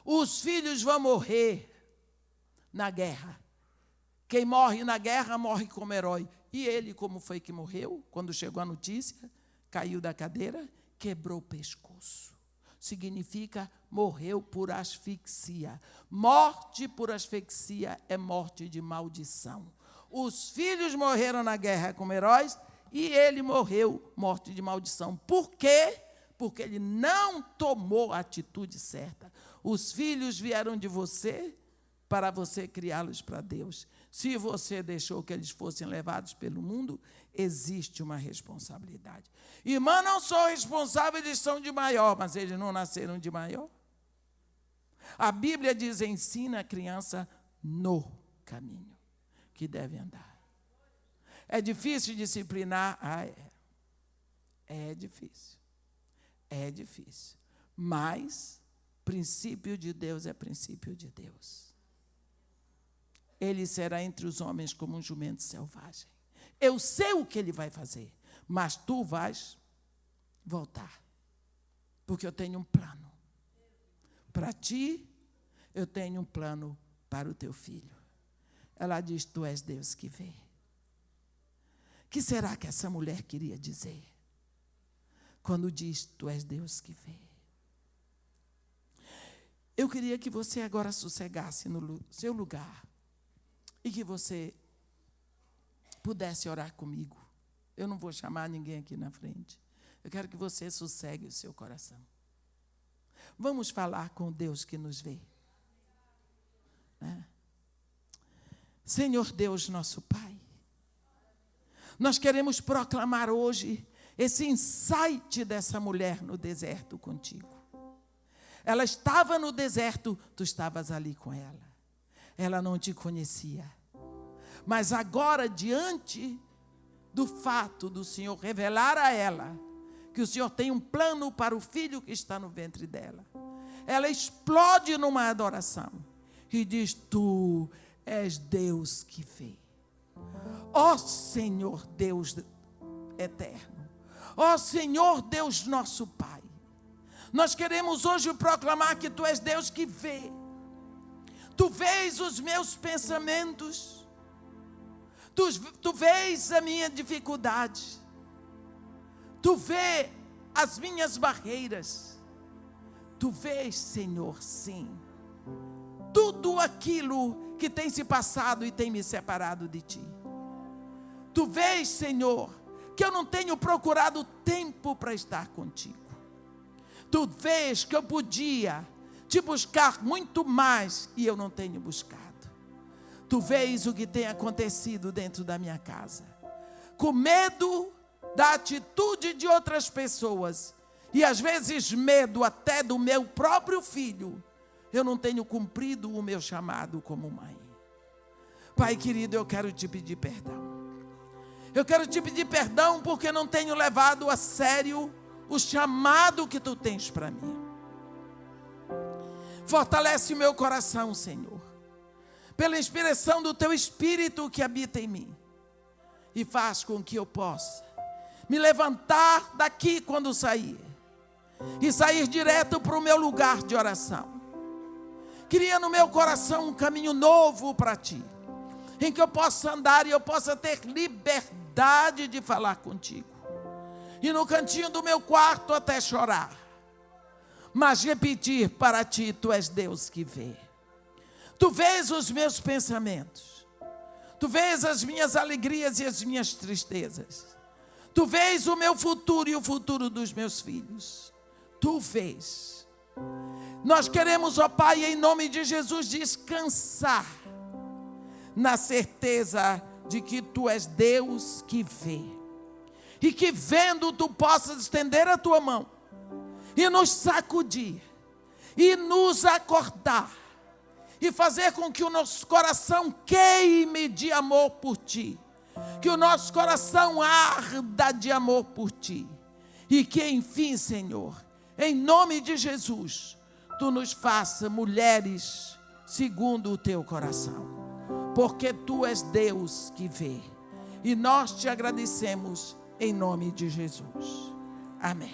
Os filhos vão morrer na guerra. Quem morre na guerra morre como herói. E ele, como foi que morreu? Quando chegou a notícia, caiu da cadeira, quebrou o pescoço. Significa morreu por asfixia. Morte por asfixia é morte de maldição. Os filhos morreram na guerra como heróis e ele morreu morte de maldição. Por quê? Porque ele não tomou a atitude certa. Os filhos vieram de você para você criá-los para Deus. Se você deixou que eles fossem levados pelo mundo, existe uma responsabilidade. Irmã, não sou responsável, eles são de maior, mas eles não nasceram de maior. A Bíblia diz: ensina a criança no caminho que deve andar. É difícil disciplinar? É difícil. É difícil. Mas princípio de Deus é princípio de Deus. Ele será entre os homens como um jumento selvagem. Eu sei o que ele vai fazer, mas tu vais voltar. Porque eu tenho um plano. Para ti, eu tenho um plano para o teu filho. Ela diz: tu és Deus que vê. O que será que essa mulher queria dizer quando diz: tu és Deus que vê? Eu queria que você agora sossegasse no seu lugar e que você pudesse orar comigo. Eu não vou chamar ninguém aqui na frente. Eu quero que você sossegue o seu coração. Vamos falar com Deus que nos vê. Senhor Deus, nosso Pai, nós queremos proclamar hoje esse insight dessa mulher no deserto contigo. Ela estava no deserto, tu estavas ali com ela. Ela não te conhecia. Mas agora, diante do fato do Senhor revelar a ela que o Senhor tem um plano para o filho que está no ventre dela, ela explode numa adoração e diz: tu és Deus que vê. Ó Senhor Deus eterno, ó Senhor Deus nosso Pai, nós queremos hoje proclamar que tu és Deus que vê. Tu vês os meus pensamentos, tu vês a minha dificuldade, tu vês as minhas barreiras, tu vês, Senhor, sim, tudo aquilo que tem se passado e tem me separado de ti. Tu vês, Senhor, que eu não tenho procurado tempo para estar contigo. Tu vês que eu podia te buscar muito mais e eu não tenho buscado. Tu vês o que tem acontecido dentro da minha casa, com medo da atitude de outras pessoas e às vezes medo até do meu próprio filho. Eu não tenho cumprido o meu chamado como mãe. Pai querido, eu quero te pedir perdão. Eu quero te pedir perdão porque não tenho levado a sério o chamado que tu tens para mim. Fortalece o meu coração, Senhor, pela inspiração do teu Espírito que habita em mim, e faz com que eu possa me levantar daqui quando sair, e sair direto para o meu lugar de oração, Cria no meu coração um caminho novo para ti, em que eu possa andar e eu possa ter liberdade de falar contigo. E no cantinho do meu quarto até chorar, mas repetir para ti: tu és Deus que vê. Tu vês os meus pensamentos, tu vês as minhas alegrias e as minhas tristezas, tu vês o meu futuro e o futuro dos meus filhos, tu vês. Nós queremos, ó Pai, em nome de Jesus, descansar na certeza de que tu és Deus que vê, e que vendo tu possas estender a tua mão e nos sacudir e nos acordar e fazer com que o nosso coração queime de amor por ti, que o nosso coração arda de amor por ti, e que enfim, Senhor, em nome de Jesus, tu nos faça mulheres segundo o teu coração, porque tu és Deus que vê, e nós te agradecemos em nome de Jesus. Amém.